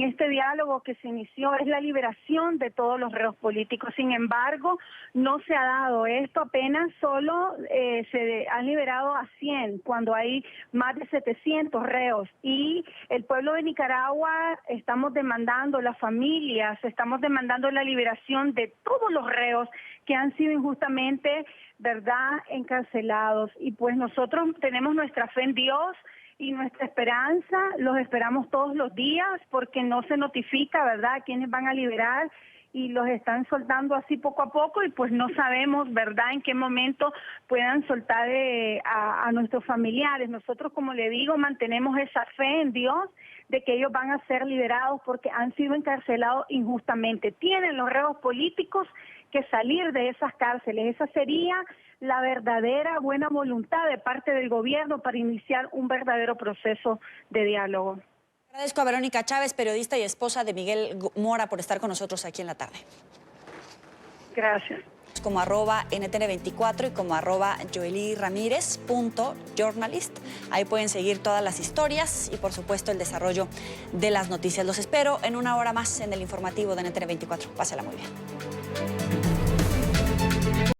este diálogo que se inició es la liberación de todos los reos políticos. Sin embargo, no se ha dado esto, apenas solo se han liberado a 100, cuando hay más de 700 reos. Y el pueblo de Nicaragua estamos demandando, las familias, estamos demandando la liberación de todos los reos que han sido injustamente, ¿verdad?, encarcelados. Y pues nosotros tenemos nuestra fe en Dios y nuestra esperanza, los esperamos todos los días porque no se notifica, ¿verdad?, quiénes van a liberar y los están soltando así poco a poco y pues no sabemos, ¿verdad?, en qué momento puedan soltar a nuestros familiares. Nosotros, como le digo, mantenemos esa fe en Dios de que ellos van a ser liberados porque han sido encarcelados injustamente. Tienen los reos políticos que salir de esas cárceles. Esa sería la verdadera buena voluntad de parte del gobierno para iniciar un verdadero proceso de diálogo. Agradezco a Verónica Chávez, periodista y esposa de Miguel Mora, por estar con nosotros aquí en la tarde. Gracias. Como @NTN24 y como @joelyramírez.journalist. Ahí pueden seguir todas las historias y, por supuesto, el desarrollo de las noticias. Los espero en una hora más en el informativo de NTN24. Pásala muy bien.